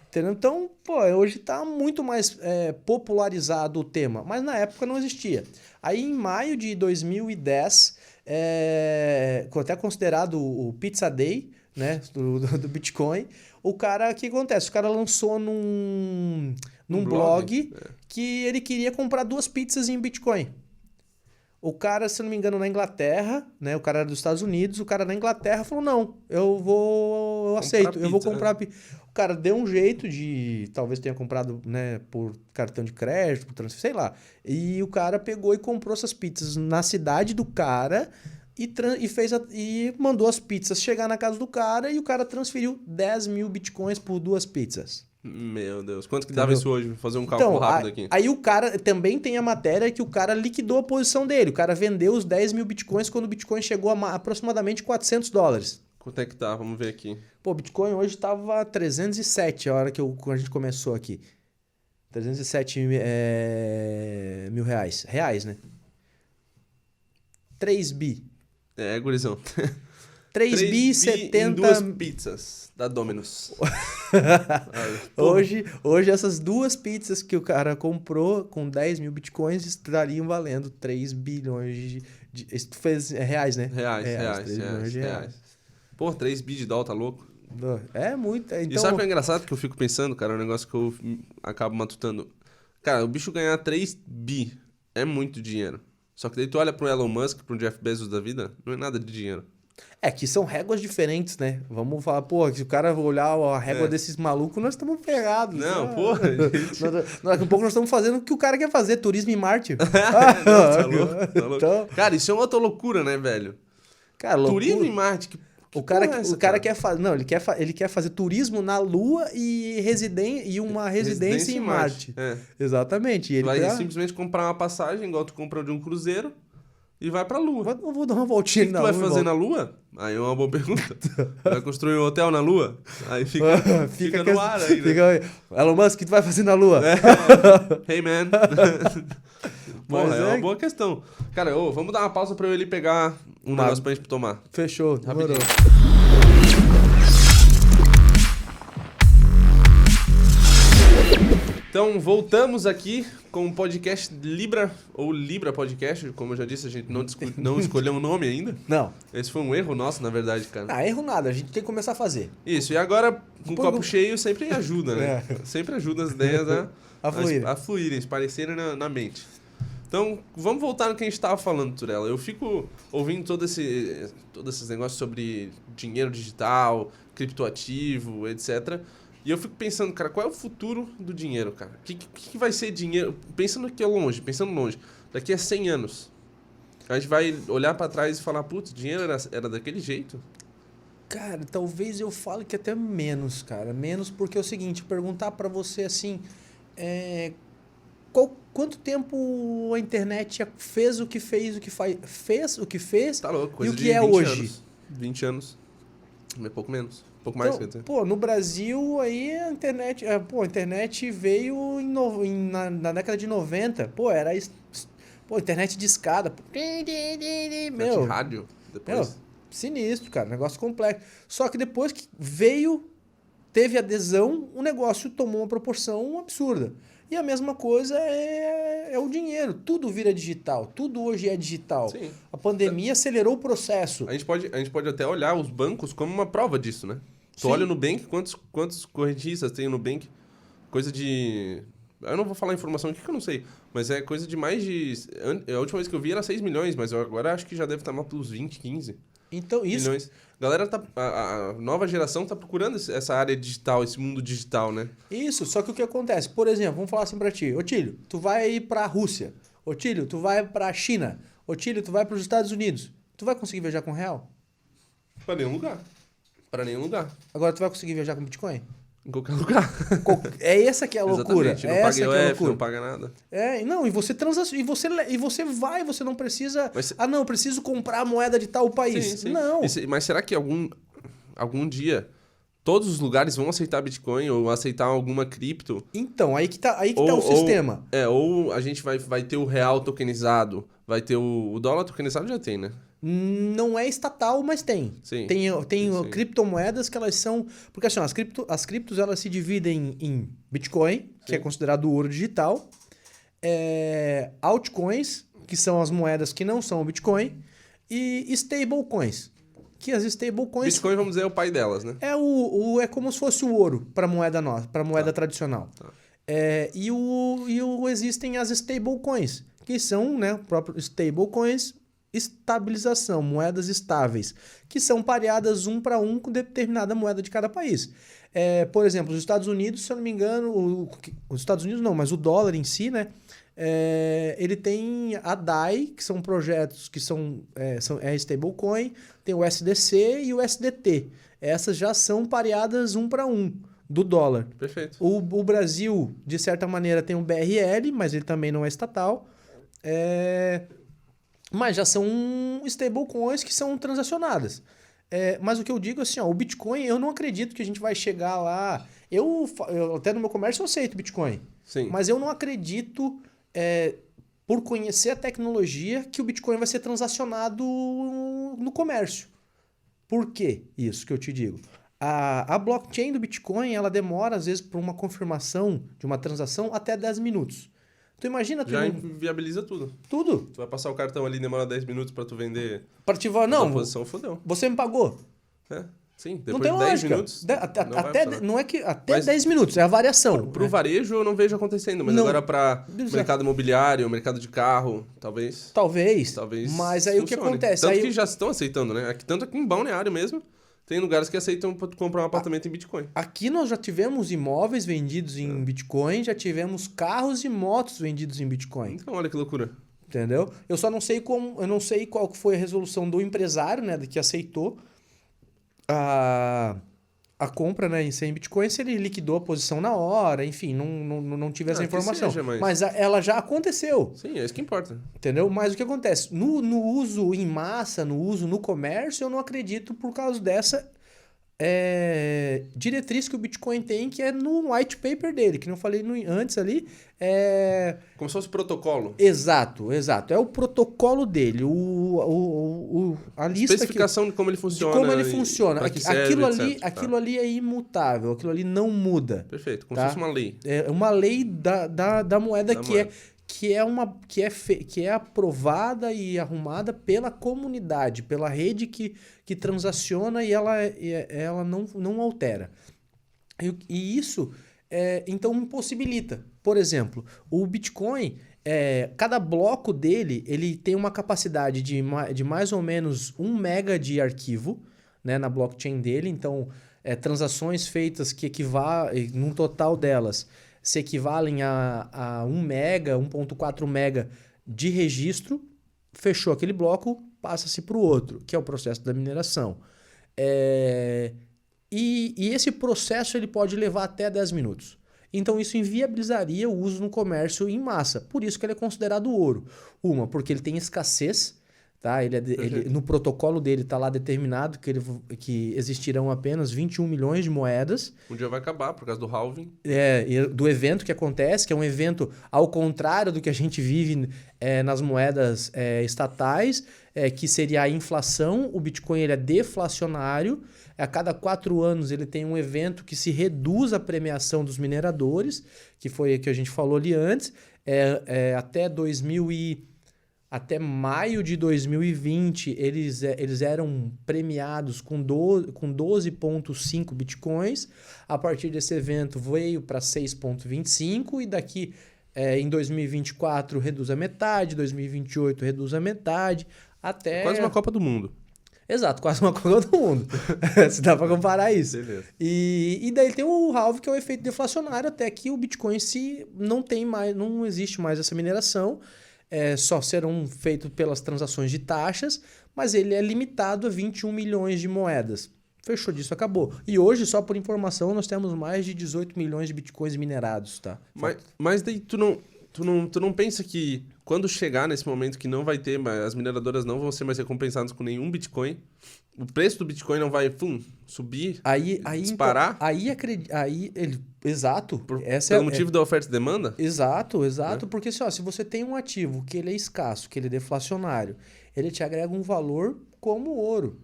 Entendeu? Então, hoje está muito mais popularizado o tema, mas na época não existia. Aí em maio de 2010, até considerado o Pizza Day, né, do Bitcoin, o que acontece? O cara lançou num blog que ele queria comprar 2 pizzas em Bitcoin. O cara, se não me engano, na Inglaterra, né? O cara era dos Estados Unidos, o cara na Inglaterra falou, não, eu aceito, eu vou comprar pizza. O cara deu um jeito de, talvez tenha comprado, né, por cartão de crédito, por transferência, sei lá. E o cara pegou e comprou essas pizzas na cidade do cara e mandou as pizzas chegar na casa do cara e o cara transferiu 10 mil bitcoins por 2 pizzas. Meu Deus, quanto que dava isso hoje? Vou fazer um cálculo rápido aqui. Aí o cara, também tem a matéria que o cara liquidou a posição dele. O cara vendeu os 10 mil bitcoins quando o Bitcoin chegou a aproximadamente $400. Quanto é que tá? Vamos ver aqui. O Bitcoin hoje tava 307 a hora quando a gente começou aqui. 307 mil reais. Reais, né? 3 bi. Gurizão. 3 bi e 70... em 2 pizzas da Domino's. Hoje essas 2 pizzas que o cara comprou com 10 mil bitcoins estariam valendo 3 bilhões de... Isso tu fez reais, né? Reais. Pô, 3 bi de dólar, tá louco? É muito. Então... E sabe o que é engraçado que eu fico pensando, cara? É um negócio que eu acabo matutando. Cara, o bicho ganhar 3 bi é muito dinheiro. Só que daí tu olha pro Elon Musk, pro Jeff Bezos da vida, não é nada de dinheiro. Que são réguas diferentes, né? Vamos falar, se o cara olhar a régua desses malucos, nós estamos ferrados. Não, Daqui a pouco nós estamos fazendo o que o cara quer fazer, turismo em Marte. Tá louco. Então... Cara, isso é uma outra loucura, né, velho? Cara, turismo em Marte, o cara quer fazer... Não, ele quer fazer turismo na Lua e uma residência em Marte. Exatamente. E ele vai simplesmente comprar uma passagem, igual tu compra de um cruzeiro, e vai pra Lua. Eu vou dar uma voltinha na Lua. O que tu vai fazer na Lua? Aí é uma boa pergunta. Vai construir um hotel na Lua? Aí fica no ar aí, né? Elon Musk, o que tu vai fazer na Lua? Hey, man. Porra, é uma boa questão. Cara, vamos dar uma pausa pra eu ele pegar um negócio pra gente tomar. Fechou. Rapidinho. Então, voltamos aqui com o podcast Libra, ou Libra Podcast, como eu já disse, a gente não escolheu um nome ainda. Não. Esse foi um erro nosso, na verdade, cara. Erro nada, a gente tem que começar a fazer. Isso, e agora, com o copo cheio, sempre ajuda, né? Sempre ajuda as ideias a fluírem, se parecerem na mente. Então, vamos voltar no que a gente estava falando, Turella. Eu fico ouvindo todos esses negócios sobre dinheiro digital, criptoativo, etc., e eu fico pensando, cara, qual é o futuro do dinheiro, cara? O que vai ser dinheiro? Pensando longe, daqui a 100 anos. A gente vai olhar pra trás e falar, putz, dinheiro era daquele jeito? Cara, talvez eu fale que até menos, cara. Menos porque é o seguinte, perguntar pra você assim, quanto tempo a internet fez o que fez, Tá louco, coisa e o que de é 20 hoje? Anos. 20 anos, é pouco menos. Pouco mais, quer dizer. No Brasil, aí a internet veio na década de 90. Era internet de escada. Internet de rádio, depois. Sinistro, cara, negócio complexo. Só que depois que teve adesão, o negócio tomou uma proporção absurda. E a mesma coisa é o dinheiro. Tudo vira digital. Tudo hoje é digital. Sim. A pandemia acelerou o processo. A gente pode até olhar os bancos como uma prova disso, né? Tu olha o Nubank, quantos correntistas tem o Nubank? Coisa de... Eu não vou falar informação aqui que eu não sei, mas é coisa de mais de... A última vez que eu vi era 6 milhões, mas agora acho que já deve estar mais pelos 20, 15 então, isso... milhões. Galera, a nova geração tá procurando essa área digital, esse mundo digital, né? Isso, só que o que acontece? Por exemplo, vamos falar assim pra ti. Otílio, tu vai pra Rússia. Otílio, tu vai pra China. Otílio, tu vai pros Estados Unidos. Tu vai conseguir viajar com real? Pra nenhum lugar. Pra nenhum lugar. Agora tu vai conseguir viajar com Bitcoin? Em qualquer lugar. É essa que é a loucura. Exatamente. Não É paga essa que é a IOF, loucura. não paga nada. Não, e você e você vai, você não precisa. Mas- Ah, não, eu preciso comprar a moeda de tal país. Sim, sim. Não. Mas será que algum dia todos os lugares vão aceitar Bitcoin ou aceitar alguma cripto? Então, aí que tá o sistema. Ou a gente vai ter o real tokenizado, vai ter o dólar tokenizado já tem, né? Não é estatal, mas tem. Sim. Tem Sim. criptomoedas que elas são... Porque assim, as criptos elas se dividem em Bitcoin, que é considerado ouro digital, altcoins, que são as moedas que não são o Bitcoin, e stablecoins, que as stablecoins... Bitcoin, vamos dizer, é o pai delas, né? É como se fosse o ouro para moeda nossa, para moeda tradicional. Tá. Existem as stablecoins, que são, né, próprios stablecoins, estabilização, moedas estáveis, que são pareadas um para um com determinada moeda de cada país. Por exemplo, os Estados Unidos, se eu não me engano, os Estados Unidos não, mas o dólar em si, né? Ele tem a DAI, que são projetos que são stablecoin, tem o SDC e o SDT. Essas já são pareadas um para um do dólar. Perfeito. O Brasil, de certa maneira, tem o BRL, mas ele também não é estatal. Mas já são stablecoins que são transacionadas. Mas o que eu digo assim, ó, o Bitcoin, eu não acredito que a gente vai chegar lá... Eu até no meu comércio eu aceito Bitcoin. Sim. Mas eu não acredito, por conhecer a tecnologia, que o Bitcoin vai ser transacionado no comércio. Por que isso que eu te digo? A blockchain do Bitcoin, ela demora, às vezes, para uma confirmação de uma transação até 10 minutos. Tu imagina... Já inviabiliza tudo. Tudo. Tu vai passar o cartão ali, demora 10 minutos pra tu vender... Para ativar... Não, posição, fodeu. você me pagou. Sim, Não depois tem de 10 lógica. minutos... Não é que até Mas 10 minutos, é a variação. Pro varejo eu não vejo acontecendo, mas Não. agora pra Exato. mercado imobiliário, mercado de carro, talvez... Talvez. Talvez Mas aí o que funcione. acontece? Tanto Aí que já estão aceitando, né? Tanto aqui em Balneário mesmo, tem lugares que aceitam pra tu comprar um apartamento em Bitcoin. aqui nós já tivemos imóveis vendidos em Bitcoin, já tivemos carros e motos vendidos em Bitcoin. Então, olha que loucura. Entendeu? Eu só não sei eu não sei qual que foi a resolução do empresário, né, que aceitou a compra, né, em Bitcoin, se ele liquidou a posição na hora, enfim, não tive essa Que informação. seja, mas ela já aconteceu, Sim, é isso que importa. entendeu? Mas o que acontece? No uso em massa, no uso no comércio, eu não acredito por causa dessa diretriz que o Bitcoin tem, que é no white paper dele, que não falei antes ali. Como se fosse protocolo. Exato. É o protocolo dele, a lista Especificação de como ele funciona. de como ele funciona. pra que serve, etc. Aquilo ali é imutável, aquilo ali não muda. Perfeito, como Tá? se fosse uma lei. É uma lei da moeda Da que moeda. que é aprovada e arrumada pela comunidade, pela rede que transaciona e ela não altera. E isso então impossibilita. Por exemplo, o Bitcoin, cada bloco dele, ele tem uma capacidade de mais ou menos 1 mega de arquivo, né, na blockchain dele. Então, transações feitas que equivalem, num total delas, se equivalem a 1 mega, 1.4 mega de registro. Fechou aquele bloco, passa-se para o outro, que é o processo da mineração. E esse processo ele pode levar até 10 minutos. Então isso inviabilizaria o uso no comércio em massa. Por isso que ele é considerado ouro. Porque ele tem escassez, tá? No protocolo dele está lá determinado que existirão apenas 21 milhões de moedas. Um dia vai acabar por causa do halving. Do evento que acontece, que é um evento ao contrário do que a gente vive nas moedas estatais, que seria a inflação. O Bitcoin ele é deflacionário. A cada 4 anos ele tem um evento que se reduz a premiação dos mineradores, que foi o que a gente falou ali antes. Até maio de 2020, eles eram premiados com 12,5 bitcoins. A partir desse evento veio para 6,25 e daqui em 2024 reduz a metade, 2028 reduz a metade, até... Quase uma Copa do Mundo. Exato, quase uma Copa do Mundo. Se dá para comparar isso. Beleza. E daí tem o halving, que é o efeito deflacionário, até que o Bitcoin não existe mais essa mineração. Só serão feitos pelas transações de taxas, mas ele é limitado a 21 milhões de moedas. Fechou disso, acabou. E hoje, só por informação, nós temos mais de 18 milhões de bitcoins minerados, tá? Mas daí tu não pensa que quando chegar nesse momento que não vai ter, as mineradoras não vão ser mais recompensadas com nenhum bitcoin, o preço do bitcoin não vai subir, disparar? Exato. Pelo motivo da oferta e demanda? Exato. Porque se você tem um ativo que ele é escasso, que ele é deflacionário, ele te agrega um valor como o ouro.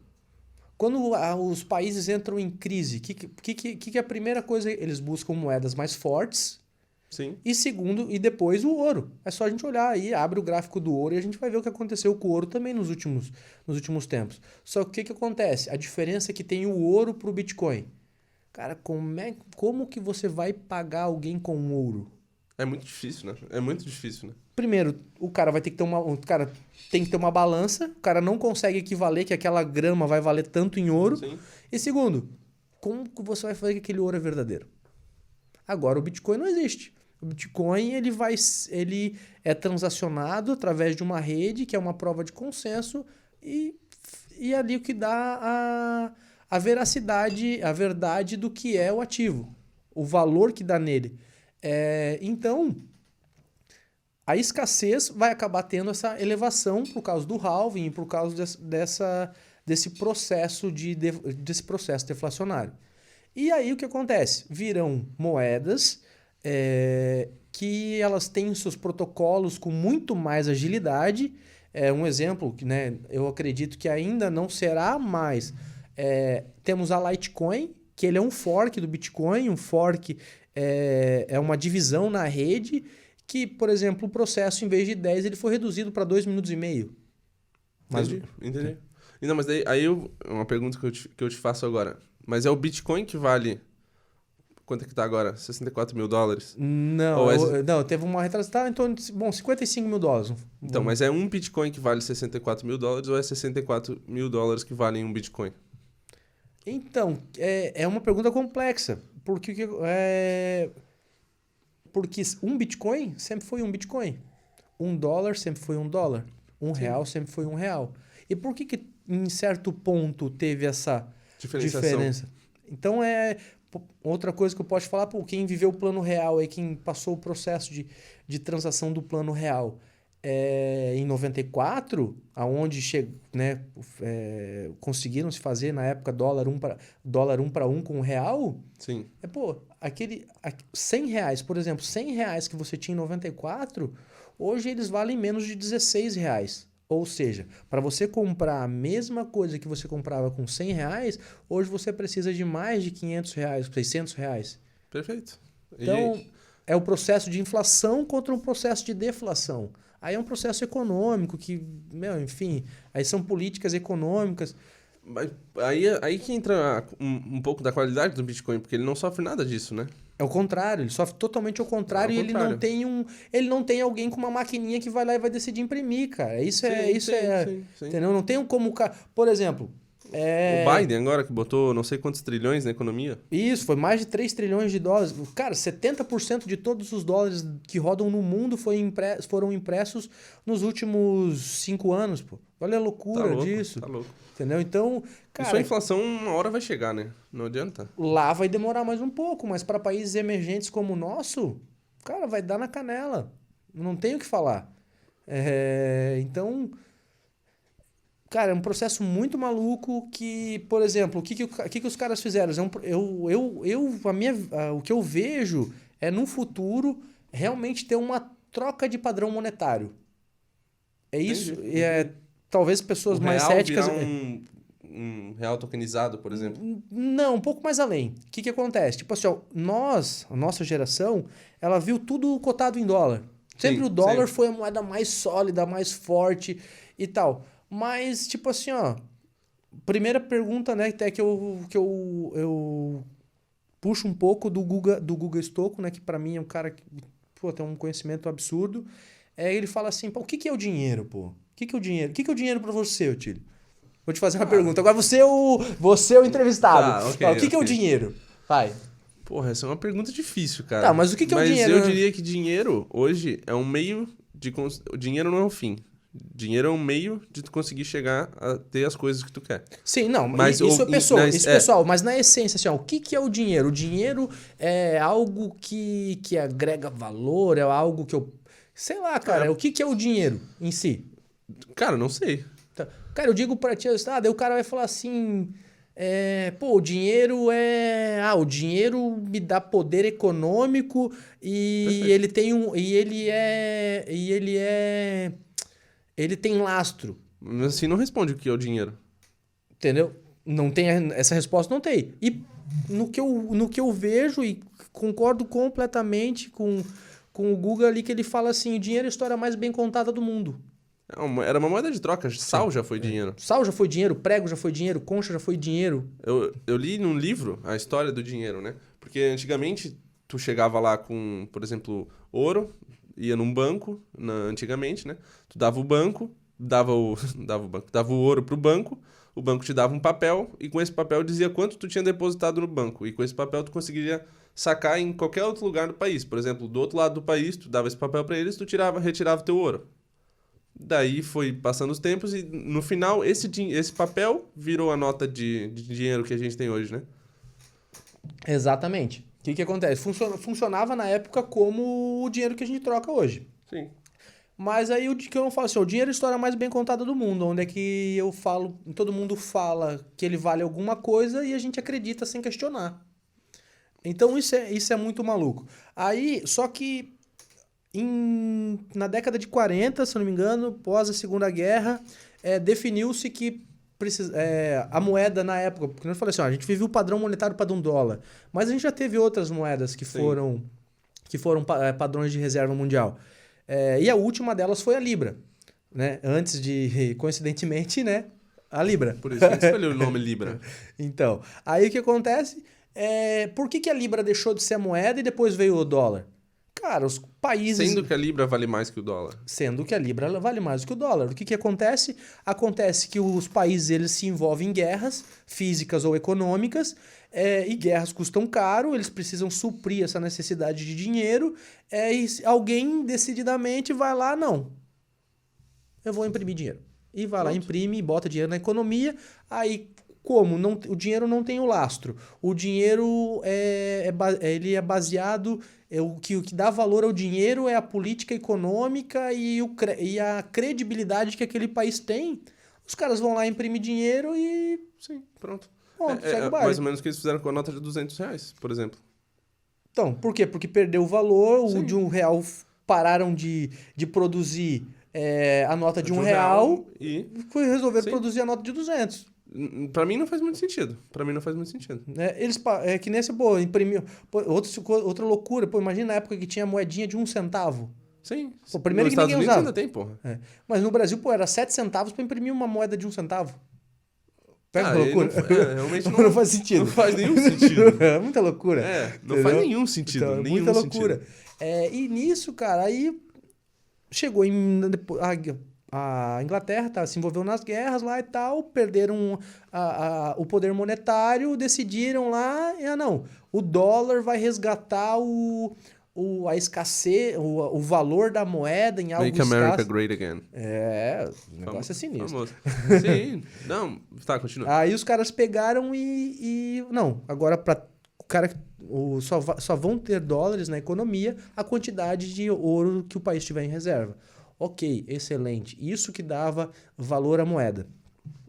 Quando os países entram em crise, o que é a primeira coisa? Eles buscam moedas mais fortes. Sim. E depois o ouro. É só a gente olhar aí, abre o gráfico do ouro e a gente vai ver o que aconteceu com o ouro também nos últimos tempos. Só que o que acontece? A diferença é que tem o ouro pro Bitcoin. Cara, como que você vai pagar alguém com ouro? É muito difícil, né? É muito difícil, né? Primeiro, o cara vai ter que ter uma balança, o cara não consegue equivaler que aquela grama vai valer tanto em ouro. Sim. E segundo, como que você vai fazer que aquele ouro é verdadeiro? Agora o Bitcoin não existe. O Bitcoin ele é transacionado através de uma rede, que é uma prova de consenso, e ali o que dá a veracidade, a verdade do que é o ativo, o valor que dá nele. Então, a escassez vai acabar tendo essa elevação por causa do halving e por causa desse processo deflacionário. E aí o que acontece? Virão moedas que elas têm seus protocolos com muito mais agilidade. Um exemplo, né, eu acredito que ainda não será mais. Temos a Litecoin, que ele é um fork do Bitcoin, um fork é uma divisão na rede que, por exemplo, o processo, em vez de 10, ele foi reduzido para 2 minutos e meio. Entendi. Não, mas daí, uma pergunta que eu te faço agora. Mas é o Bitcoin que vale... Quanto é que tá agora? 64 mil dólares? Não, teve uma retração. Tá em torno de 55 mil dólares. Então, mas é um Bitcoin que vale 64 mil dólares ou é 64 mil dólares que valem um Bitcoin? Então, é uma pergunta complexa. Porque um Bitcoin sempre foi um Bitcoin. $1 sempre foi $1. Real sempre foi $1. E por que em certo ponto teve essa diferença? Então, outra coisa que eu posso falar, quem viveu o plano real, quem passou o processo de transação do plano real em 94, aonde conseguiram se fazer na época dólar 1 para 1 com R$1. Sim. Aquele R$100, por exemplo, R$100 que você tinha em 94, hoje eles valem menos de R$16. Ou seja, para você comprar a mesma coisa que você comprava com R$100, hoje você precisa de mais de R$500, R$600. Perfeito. Então, é o processo de inflação contra um processo de deflação. Aí é um processo econômico que, enfim, aí são políticas econômicas. Aí que entra um pouco da qualidade do Bitcoin, porque ele não sofre nada disso, né? É o contrário, ele sofre totalmente ao contrário, e ele não tem alguém com uma maquininha que vai lá e vai decidir imprimir, cara. Sim. Entendeu? Não tem como, por exemplo, o Biden agora que botou não sei quantos trilhões na economia. Isso, foi mais de 3 trilhões de dólares. Cara, 70% de todos os dólares que rodam no mundo foram impressos nos últimos 5 anos, pô. Olha a loucura disso. Tá louco. Entendeu? Então, cara... Isso a inflação uma hora vai chegar, né? Não adianta. Lá vai demorar mais um pouco, mas para países emergentes como o nosso, cara, vai dar na canela. Não tem o que falar. Então... Cara, é um processo muito maluco que, por exemplo, o que os caras fizeram? O que eu vejo é, no futuro, realmente ter uma troca de padrão monetário. Isso. Talvez pessoas mais céticas... um real tokenizado, por exemplo? Não, um pouco mais além. O que acontece? Tipo assim, a nossa geração, ela viu tudo cotado em dólar. Sempre o dólar foi a moeda mais sólida, mais forte e tal. Mas, tipo assim, primeira pergunta, né, até que eu puxo um pouco do Guga Stocco, né, que pra mim é um cara que tem um conhecimento absurdo. Ele fala assim, o que é o dinheiro, pô? O que é o dinheiro? O que é o dinheiro pra você, Otílio? Vou te fazer uma pergunta. Agora você é o entrevistado. O que é o dinheiro? Vai. Porra, essa é uma pergunta difícil, cara. Tá, mas o que é o dinheiro? Mas eu diria que dinheiro, hoje, é um meio de... O dinheiro não é um fim. Dinheiro é um meio de tu conseguir chegar a ter as coisas que tu quer. Sim, não, Mas isso é pessoal, mas, isso pessoal, mas na essência, assim, ó, o que que é o dinheiro? O dinheiro é algo que agrega valor, é algo que eu... Sei lá, cara, o que que é o dinheiro em si? Cara, não sei. Tá. Cara, eu digo pra ti, daí o cara vai falar assim, pô, o dinheiro é... Ah, o dinheiro me dá poder econômico e Perfeito. ele tem um... Ele tem lastro. Mas assim, não responde o que é o dinheiro. Entendeu? Não tem essa resposta, não tem. E no que eu vejo e concordo completamente com o Google ali, que ele fala assim: o dinheiro é a história mais bem contada do mundo. Era uma moeda de troca. Sal já foi dinheiro. Sal já foi dinheiro, prego já foi dinheiro, concha já foi dinheiro. Eu li num livro a história do dinheiro, né? Porque antigamente tu chegava lá com, por exemplo, ouro, ia num banco, antigamente, né? Tu dava o banco, dava o ouro pro banco, o banco te dava um papel e com esse papel dizia quanto tu tinha depositado no banco. E com esse papel tu conseguiria sacar em qualquer outro lugar do país. Por exemplo, do outro lado do país, tu dava esse papel para eles, tu retirava teu ouro. Daí foi passando os tempos e no final esse papel virou a nota de dinheiro que a gente tem hoje, né? Exatamente. O que acontece? Funcionava na época como o dinheiro que a gente troca hoje. Sim. Mas aí o que eu não falo assim, o dinheiro é a história mais bem contada do mundo, onde é que eu falo, todo mundo fala que ele vale alguma coisa e a gente acredita sem questionar. Então isso é muito maluco. Aí, só que na década de 40, se eu não me engano, pós a Segunda Guerra, definiu-se que a moeda na época, porque eu falei assim, ó, a gente vive o padrão monetário para um dólar, mas a gente já teve outras moedas que foram padrões de reserva mundial. E a última delas foi a Libra, né? Antes de, coincidentemente, né? A Libra. Por isso que a gente escolheu o nome Libra. Então, aí o que acontece? Por que a Libra deixou de ser a moeda e depois veio o dólar? Cara, os países... Sendo que a Libra vale mais que o dólar. Sendo que a Libra vale mais do que o dólar. O que acontece? Acontece que os países eles se envolvem em guerras físicas ou econômicas, e guerras custam caro, eles precisam suprir essa necessidade de dinheiro, e alguém decididamente vai lá, não, eu vou imprimir dinheiro. E vai lá, imprime e bota dinheiro na economia, aí... Como? O dinheiro não tem o lastro. O dinheiro ele é baseado... O que dá valor ao dinheiro é a política econômica e a credibilidade que aquele país tem. Os caras vão lá imprimir dinheiro e... Sim, pronto. Segue o baile. Mais ou menos o que eles fizeram com a nota de R$200, por exemplo. Então, por quê? Porque perdeu o valor, Sim. o de R$1 pararam de produzir a nota de R$1 e resolveram produzir a nota de 200. Pra mim não faz muito sentido. Que nem esse, imprimiu. Outra loucura, imagina na época que tinha moedinha de 1 centavo. Sim. Primeiro Nos que Estados ninguém Unidos usava. ainda tem, porra. Mas no Brasil, era 7 centavos pra imprimir uma moeda de 1 centavo. Pega a loucura. Realmente não faz sentido. Não faz nenhum sentido. É muita loucura. Não faz nenhum sentido. Então, nenhum muita loucura. E nisso, cara, aí chegou a Inglaterra se envolveu nas guerras lá e tal, perderam o poder monetário, decidiram lá, o dólar vai resgatar a escassez, o valor da moeda em algo Make America Great Again. O negócio é sinistro. Famoso. Sim, não, tá, continua. Aí os caras pegaram agora o cara só vão ter dólares na economia a quantidade de ouro que o país tiver em reserva. Ok, excelente. Isso que dava valor à moeda.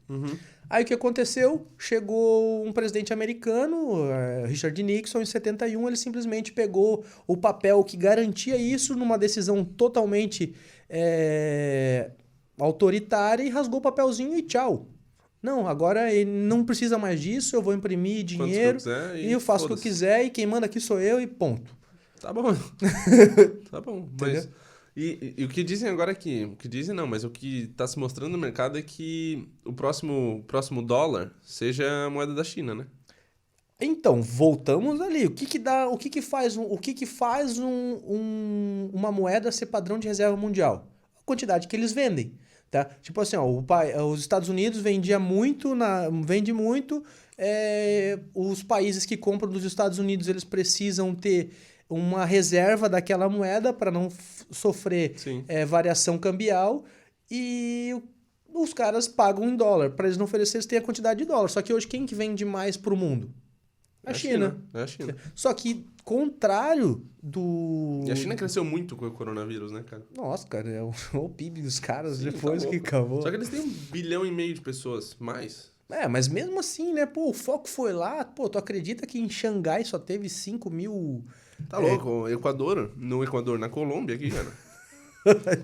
Uhum. Aí o que aconteceu? Chegou um presidente americano, Richard Nixon, em 71, ele simplesmente pegou o papel que garantia isso numa decisão totalmente autoritária e rasgou o papelzinho e tchau. Não, agora ele não precisa mais disso, eu vou imprimir dinheiro e eu faço o que eu quiser e quem manda aqui sou eu e ponto. Tá bom. Tá bom, mas... E o que dizem agora aqui, o que dizem não, mas o que está se mostrando no mercado é que o próximo dólar seja a moeda da China, né? Então, voltamos ali. O que faz uma moeda ser padrão de reserva mundial? A quantidade que eles vendem, tá? Tipo assim, os Estados Unidos vende muito, os países que compram dos Estados Unidos, eles precisam ter uma reserva daquela moeda para não sofrer variação cambial e os caras pagam em dólar. Para eles não oferecerem, eles têm a quantidade de dólar. Só que hoje quem que vende mais pro mundo? A China. É a China. Só que, contrário do... E a China cresceu muito com o coronavírus, né, cara? Nossa, cara, é o PIB dos caras Sim, depois tá que louco. acabou. Só que eles têm 1,5 bilhão de pessoas, mais. Mas mesmo assim, né? Pô, o foco foi lá. Pô, tu acredita que em Xangai só teve 5 mil... Tá louco, o Equador, no Equador, na Colômbia aqui, cara.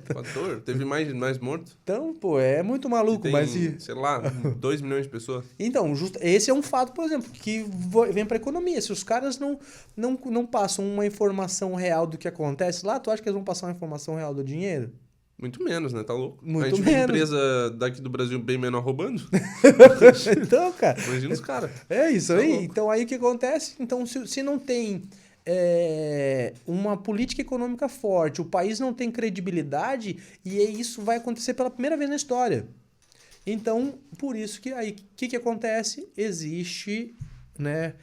Equador, teve mais mortos. Então, pô, é muito maluco, Tem, mas... sei lá, 2 milhões de pessoas. Então, esse é um fato, por exemplo, que vem para a economia. Se os caras não passam uma informação real do que acontece lá, tu acha que eles vão passar uma informação real do dinheiro? Muito menos, né? Tá louco? Muito a gente vê menos. empresa daqui do Brasil bem menor roubando. Então, cara... Imagina os caras. É isso Tá aí. louco. Então, aí o que acontece? Então, se não tem uma política econômica forte, o país não tem credibilidade, e isso vai acontecer pela primeira vez na história. Então, por isso que aí, o que acontece? Existe, né,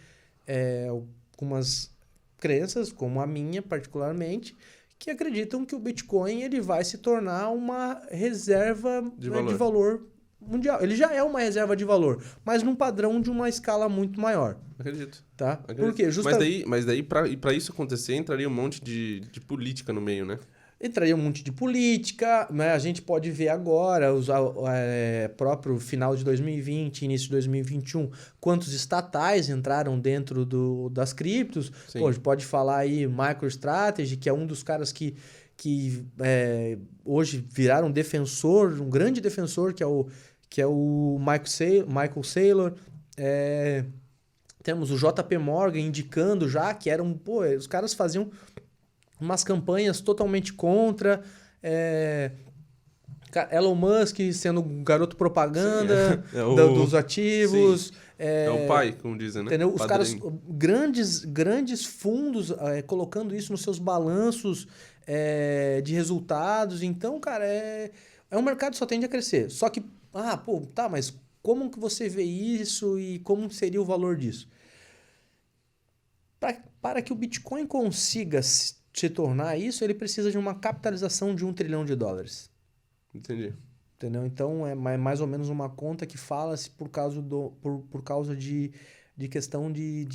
algumas crenças, como a minha particularmente, que acreditam que o Bitcoin ele vai se tornar uma reserva de valor mundial. Ele já é uma reserva de valor, mas num padrão de uma escala muito maior. Acredito. Tá? Acredito. Por quê? Mas daí pra isso acontecer, entraria um monte de política no meio, né? Entraria um monte de política, né? A gente pode ver agora, próprio final de 2020, início de 2021, quantos estatais entraram dentro das criptos. Pô, a gente pode falar aí MicroStrategy, que é um dos caras que hoje viraram um grande defensor, que é o Michael Saylor. Temos o JP Morgan indicando já que os caras faziam umas campanhas totalmente contra. Elon Musk sendo um garoto propaganda dos ativos. É o pai, como dizem, né? Entendeu? Os Padrinho. caras, grandes fundos colocando isso nos seus balanços de resultados. Então, cara, um mercado que só tende a crescer. Só que, mas como que você vê isso e como seria o valor disso? Para que o Bitcoin consiga se tornar isso, ele precisa de uma capitalização de $1 trilhão. Entendi. Entendeu? Então, é mais ou menos uma conta que fala-se por causa de questão de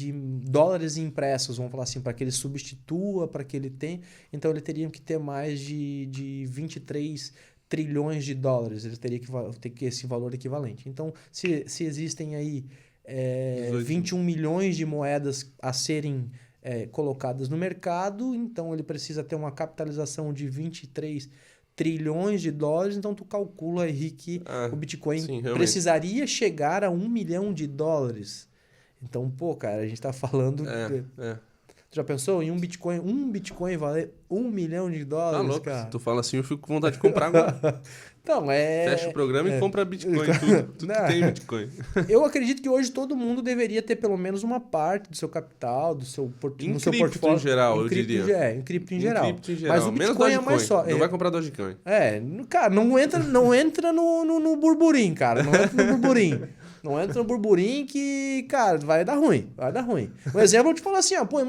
dólares impressos, vamos falar assim, para que ele substitua, para que ele tenha. Então, ele teria que ter mais de 23 trilhões de dólares. Ele teria que ter esse valor equivalente. Então, se existem aí 21 milhões de moedas a serem colocadas no mercado, então ele precisa ter uma capitalização de 23 trilhões de dólares, então tu calcula aí que o Bitcoin precisaria chegar a $1 milhão. Então, pô, cara, a gente tá falando... Tu já pensou em um Bitcoin valer $1 milhão? Tá louco. Cara? Se tu fala assim, eu fico com vontade de comprar agora. Então, Fecha o programa e compra Bitcoin, tudo que tem Bitcoin. Eu acredito que hoje todo mundo deveria ter pelo menos uma parte do seu capital, no seu portfólio. Em geral, eu diria. Em cripto em geral. Mas o Bitcoin é mais só. Não vai comprar Dogecoin. Cara, não entra no burburinho, cara. Não entra no burburinho. Não entra no burburinho que, cara, vai dar ruim. Um exemplo, eu te falo assim, pô,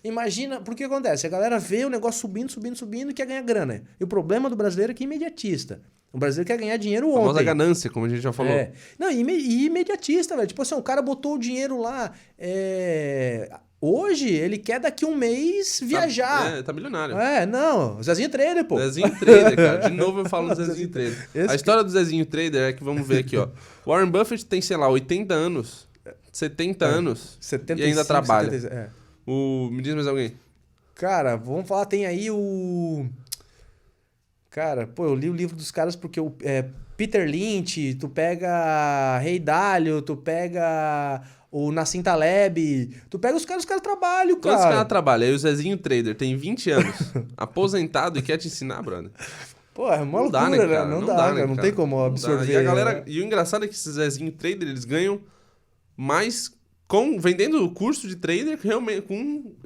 imagina, porque acontece? A galera vê o negócio subindo e quer ganhar grana. E o problema do brasileiro é que é imediatista. O brasileiro quer ganhar dinheiro ontem. A famosa ganância, como a gente já falou. Não, e imediatista, velho. Tipo assim, o cara botou o dinheiro lá. Hoje, ele quer daqui um mês viajar. Tá milionário. Não. Zezinho Trader, pô. Zezinho Trader, cara. De novo eu falo do Zezinho Trader. A história do Zezinho Trader é que, vamos ver aqui, ó. Warren Buffett tem, sei lá, 80 anos, 70 anos 75, e ainda trabalha. 76, Me diz mais alguém. Cara, vamos falar, tem aí o... Cara, pô, eu li o livro dos caras porque Peter Lynch, tu pega Ray Dalio, tu pega o Nassim Taleb, tu pega os caras trabalham, cara. Todos os caras trabalham. Aí o Zezinho Trader tem 20 anos, aposentado e quer te ensinar, brother. Pô, é uma loucura, né, cara? Não dá, cara. Não tem como absorver. E a galera... E o engraçado é que esses Zezinho Trader, eles ganham mais vendendo o curso de trader realmente,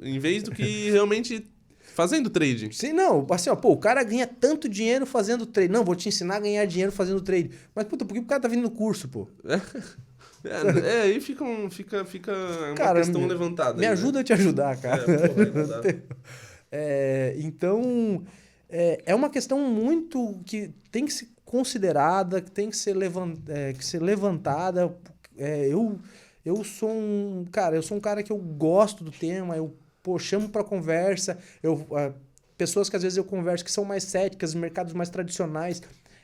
em vez do que realmente fazendo trading. Sim, não. Assim, o cara ganha tanto dinheiro fazendo trade. Não, vou te ensinar a ganhar dinheiro fazendo trade. Mas, puta, por que o cara tá vindo no curso, pô? Aí fica uma questão levantada. Me ajuda a te ajudar, cara. Então, é uma questão muito que tem que se considerada, que tem que ser, levantada. Eu sou um cara que eu gosto do tema, chamo para conversa, pessoas que às vezes eu converso que são mais céticas, mercados mais tradicionais,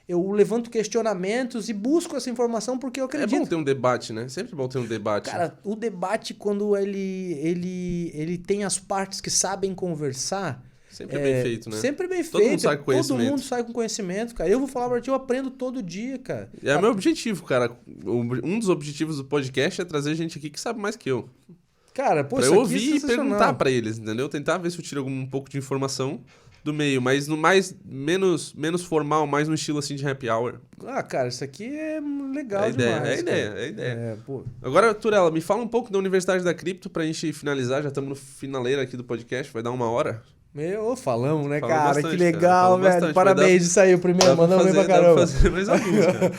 eu levanto questionamentos e busco essa informação porque eu acredito. É bom ter um debate, né? Sempre bom ter um debate. Cara, o debate, quando ele tem as partes que sabem conversar... Sempre é bem feito, né? Sempre bem feito. Todo mundo sai com conhecimento. Todo mundo sai com conhecimento, cara. Eu vou falar pra ti, eu aprendo todo dia, cara. É o meu objetivo, cara. Um dos objetivos do podcast é trazer gente aqui que sabe mais que eu. Cara, pô, pra isso eu aqui é ouvir e sensacional. perguntar pra eles, entendeu? Tentar ver se eu tiro um pouco de informação do meio, mas no menos formal, mais no estilo assim de happy hour. Ah, cara, isso aqui é legal É a ideia, demais. é a ideia. Pô. Agora, Turella, me fala um pouco da Universidade da Cripto pra gente finalizar. Já estamos no finaleiro aqui do podcast, vai dar 1 hora. Falamos, né, Falamos cara? bastante, Que legal, cara. velho. Bastante. Parabéns, isso aí, o primeiro. Mandamos bem pra caramba. Dá pra fazer mais alguns, cara.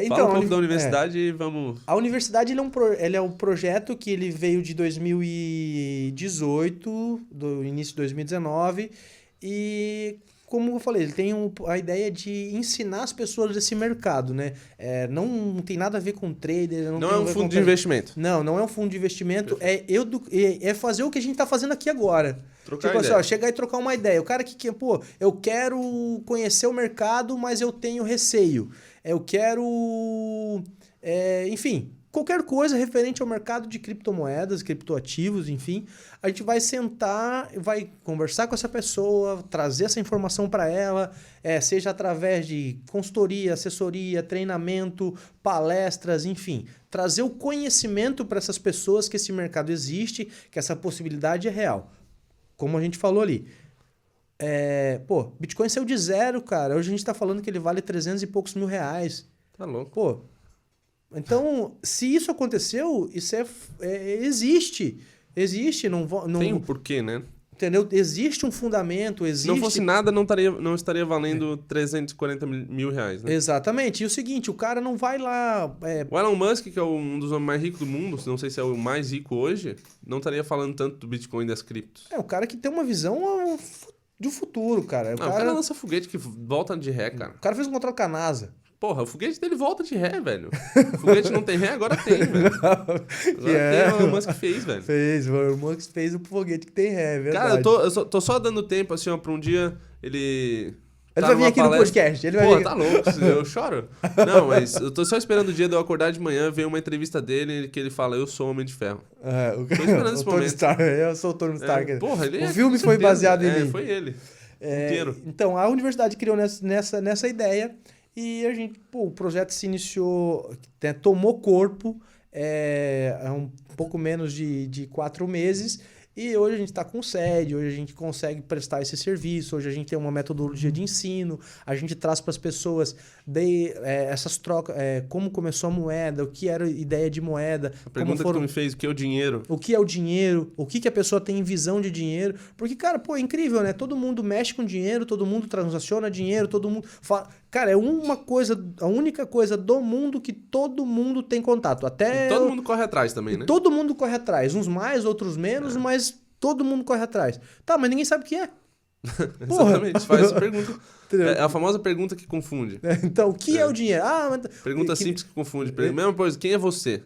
Então, Fala um pouco da universidade e vamos... A universidade ele é um projeto que ele veio de 2018, do início de 2019, e como eu falei, ele tem a ideia de ensinar as pessoas desse mercado, né? Não tem nada a ver com trader. Não é um fundo de investimento. Não é um fundo de investimento. É fazer o que a gente tá fazendo aqui agora. Trocar tipo assim, ideia. chegar e trocar uma ideia. O cara que, eu quero conhecer o mercado, mas eu tenho receio. Eu quero... enfim, qualquer coisa referente ao mercado de criptomoedas, criptoativos, enfim. A gente vai sentar, vai conversar com essa pessoa, trazer essa informação para ela, seja através de consultoria, assessoria, treinamento, palestras, enfim. Trazer o conhecimento para essas pessoas que esse mercado existe, que essa possibilidade é real. Como a gente falou ali. Bitcoin saiu de zero, cara. Hoje a gente tá falando que ele vale 300 e poucos mil reais. Tá louco. Pô, então, se isso aconteceu, isso existe. Existe, não... Tem um porquê, né? Entendeu? Existe um fundamento, existe... Se não fosse nada, não estaria valendo 340 mil reais, né? Exatamente. E o seguinte, o cara não vai lá... O Elon Musk, que é um dos homens mais ricos do mundo, não sei se é o mais rico hoje, não estaria falando tanto do Bitcoin e das criptos. O cara que tem uma visão do futuro, cara. O cara lança foguete que volta de ré, cara. O cara fez um contrato com a NASA. Porra, o foguete dele volta de ré, velho. O foguete não tem ré, agora tem, velho. Agora tem, o Elon Musk fez, velho. O Elon Musk fez o foguete que tem ré, é verdade. Cara, eu tô só dando tempo, assim, ó, pra um dia ele vai vir aqui no podcast. Pô, tá louco, eu choro. Não, mas eu tô só esperando o dia de eu acordar de manhã, ver uma entrevista dele, que ele fala, eu sou Homem de Ferro. Tô esperando esse momento. Eu sou o Tony Stark. Porra, ele o filme foi baseado em mim. Foi ele. Inteiro. Então, a universidade criou nessa ideia e a gente, o projeto se iniciou, tomou corpo há um pouco menos de 4 meses. E hoje a gente está com sede, hoje a gente consegue prestar esse serviço, hoje a gente tem uma metodologia de ensino, a gente traz para as pessoas essas trocas, como começou a moeda, o que era a ideia de moeda. A pergunta que tu me fez, o que é o dinheiro? O que é o dinheiro, o que a pessoa tem em visão de dinheiro. Porque, cara, é incrível, né? Todo mundo mexe com dinheiro, todo mundo transaciona dinheiro, todo mundo fala... Cara, é a única coisa do mundo que todo mundo tem contato. E todo mundo corre atrás também, né? Todo mundo corre atrás. Uns mais, outros menos, mas todo mundo corre atrás. Tá, mas ninguém sabe o que é. Exatamente, faz essa pergunta. É a famosa pergunta que confunde. Então, o que é o dinheiro? Pergunta simples que confunde. Mesma coisa, quem é você?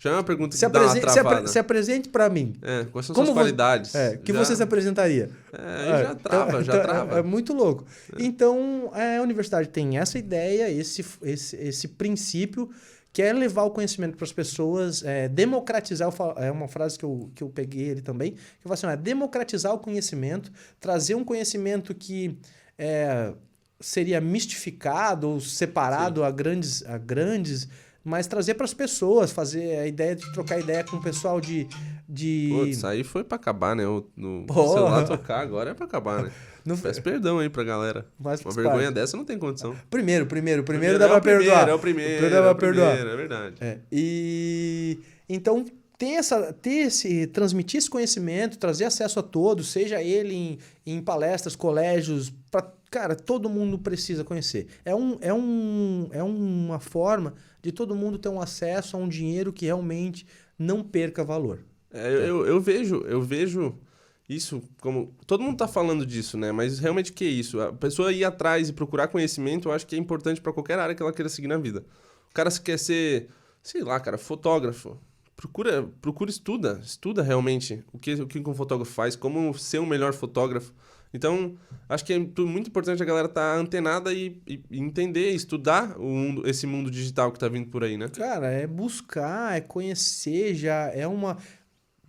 Já é uma pergunta que dá uma travada. Se apresente pra mim. Quais são suas qualidades? Que você se apresentaria? Já trava. É muito louco. Então, a universidade tem essa ideia, esse princípio, que é levar o conhecimento para as pessoas, democratizar, é uma frase que eu peguei ali também, que eu falo assim, democratizar o conhecimento, trazer um conhecimento que seria mistificado ou separado a grandes, mas trazer para as pessoas, fazer a ideia de trocar ideia com o pessoal de... Putz, aí foi para acabar, né? No celular tocar agora é para acabar, né? Peço perdão aí pra galera. Uma vergonha dessa não tem condição. Primeiro dá pra perdoar. É o primeiro, é verdade. E então, transmitir esse conhecimento, trazer acesso a todos, seja ele em palestras, colégios, cara, todo mundo precisa conhecer. É uma forma de todo mundo ter um acesso a um dinheiro que realmente não perca valor. Eu vejo isso, como... Todo mundo tá falando disso, né? Mas realmente o que é isso? A pessoa ir atrás e procurar conhecimento, eu acho que é importante pra qualquer área que ela queira seguir na vida. O cara se quer ser, sei lá, cara, fotógrafo. Procura, estuda realmente o que um fotógrafo faz, como ser um melhor fotógrafo. Então, acho que é muito importante a galera estar antenada e entender, estudar esse mundo digital que tá vindo por aí, né? Cara, é buscar, é conhecer, já é uma...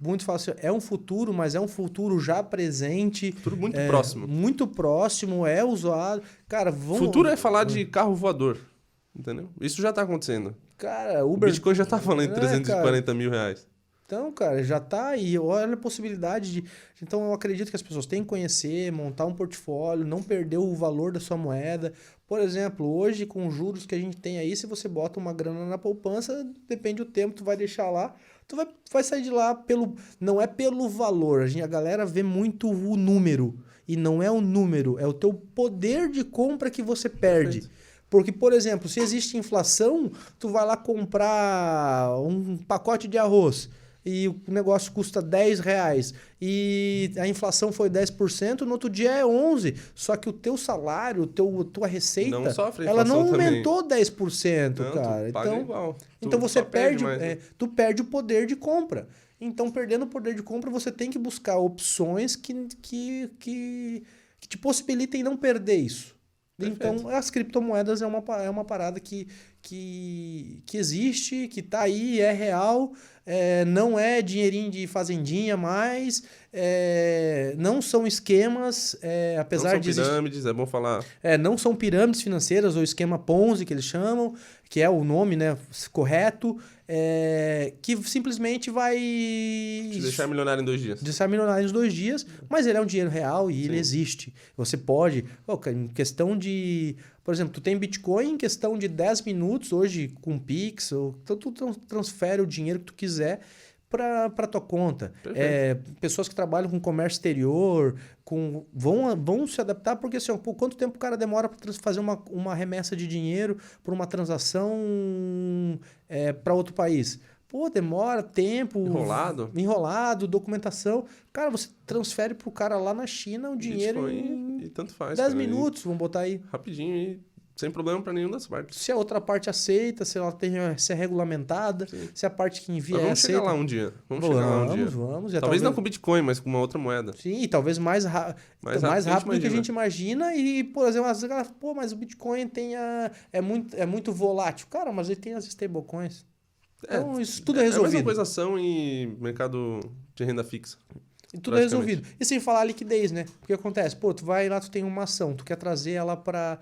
Muito fácil, é um futuro, mas é um futuro já presente. Futuro muito próximo. Muito próximo, é usado. Cara, Futuro é falar de carro voador, entendeu? Isso já tá acontecendo. Cara, O Uber... Bitcoin já tá falando em 340 mil reais. Então, cara, já tá aí. Olha a possibilidade de... Então, eu acredito que as pessoas têm que conhecer, montar um portfólio, não perder o valor da sua moeda. Por exemplo, hoje, com os juros que a gente tem aí, se você bota uma grana na poupança, depende do tempo, tu vai deixar lá, tu vai sair de lá pelo... Não é pelo valor. A galera vê muito o número. E não é o número, é o teu poder de compra que você perde. Perfeito. Porque, por exemplo, se existe inflação, tu vai lá comprar um pacote de arroz e o negócio custa R$10 e a inflação foi 10%, no outro dia é 11%. Só que o teu salário, tua receita, não sofre ela não também. Aumentou 10%, não, cara. Tu paga igual. Então você perde, tu perde o poder de compra. Então, perdendo o poder de compra, você tem que buscar opções que te possibilitem não perder isso. Perfeito. Então, as criptomoedas é uma parada que existe, que tá aí, é real, não é dinheirinho de fazendinha mais, não são esquemas, apesar de... Não são pirâmides, é bom falar. Não são pirâmides financeiras, ou esquema Ponzi, que eles chamam, que é o nome, né, correto, que simplesmente vai... Te deixar milionário em 2 dias. Deixar milionário em 2 dias, mas ele é um dinheiro real e ele existe. Você pode... em questão de... Por exemplo, tu tem Bitcoin em questão de 10 minutos, hoje com Pix, então tu transfere o dinheiro que tu quiser para tua conta. Pessoas que trabalham com comércio exterior vão se adaptar, porque assim, por quanto tempo o cara demora para fazer uma remessa de dinheiro por uma transação para outro país? Pô, demora tempo... Enrolado, documentação. Cara, você transfere pro cara lá na China o dinheiro e tanto faz. 10 minutos, vamos botar aí. Rapidinho e sem problema para nenhuma das partes. Se a outra parte aceita, se ela se é regulamentada, se a parte que envia vamos chegar lá um dia. Vamos chegar lá um dia. Vamos. Talvez não com Bitcoin, mas com uma outra moeda. Sim, talvez mais rápido do que a gente imagina. E, por exemplo, às vezes, mas o Bitcoin é muito volátil. Cara, mas ele tem as stablecoins. Então, isso tudo é resolvido. É a mesma coisa ação e mercado de renda fixa. E tudo é resolvido. E sem falar a liquidez, né? Porque acontece, tu vai lá, tu tem uma ação, tu quer trazer ela para...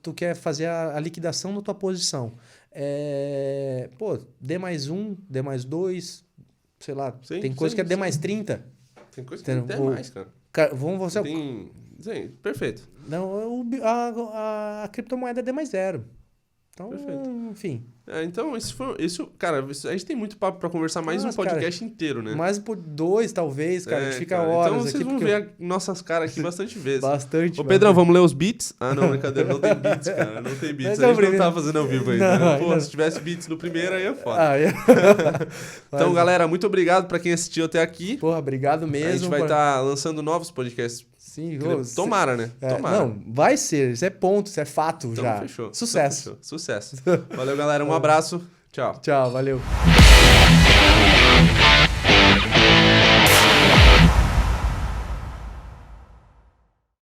Tu quer fazer a liquidação da tua posição. D+1, D+2, sei lá. Tem coisa que é D+30. Tem coisa que tem até mais, cara. Sim, perfeito. Não, a criptomoeda é D+0. Então, perfeito. Enfim. Então, isso, cara, a gente tem muito papo pra conversar mais um podcast inteiro, né? Mais por 2, talvez, cara. A gente fica horas então, aqui. Então, vocês vão ver nossas caras aqui bastante vezes. Bastante. Ô, Pedrão, vamos ler os beats? Ah, não, brincadeira. Não tem beats, cara. Não tem beats. A gente não tá fazendo ao vivo ainda. Pô, se tivesse beats no primeiro, aí é foda. Então, galera, muito obrigado pra quem assistiu até aqui. Porra, obrigado mesmo. A gente vai estar lançando novos podcasts. Sim, tomara, né? Tomara. Não, vai ser. Isso é ponto, isso é fato então, já. Fechou. Sucesso. Então, fechou. Sucesso. Valeu, galera. Um abraço. Tchau. Tchau, valeu.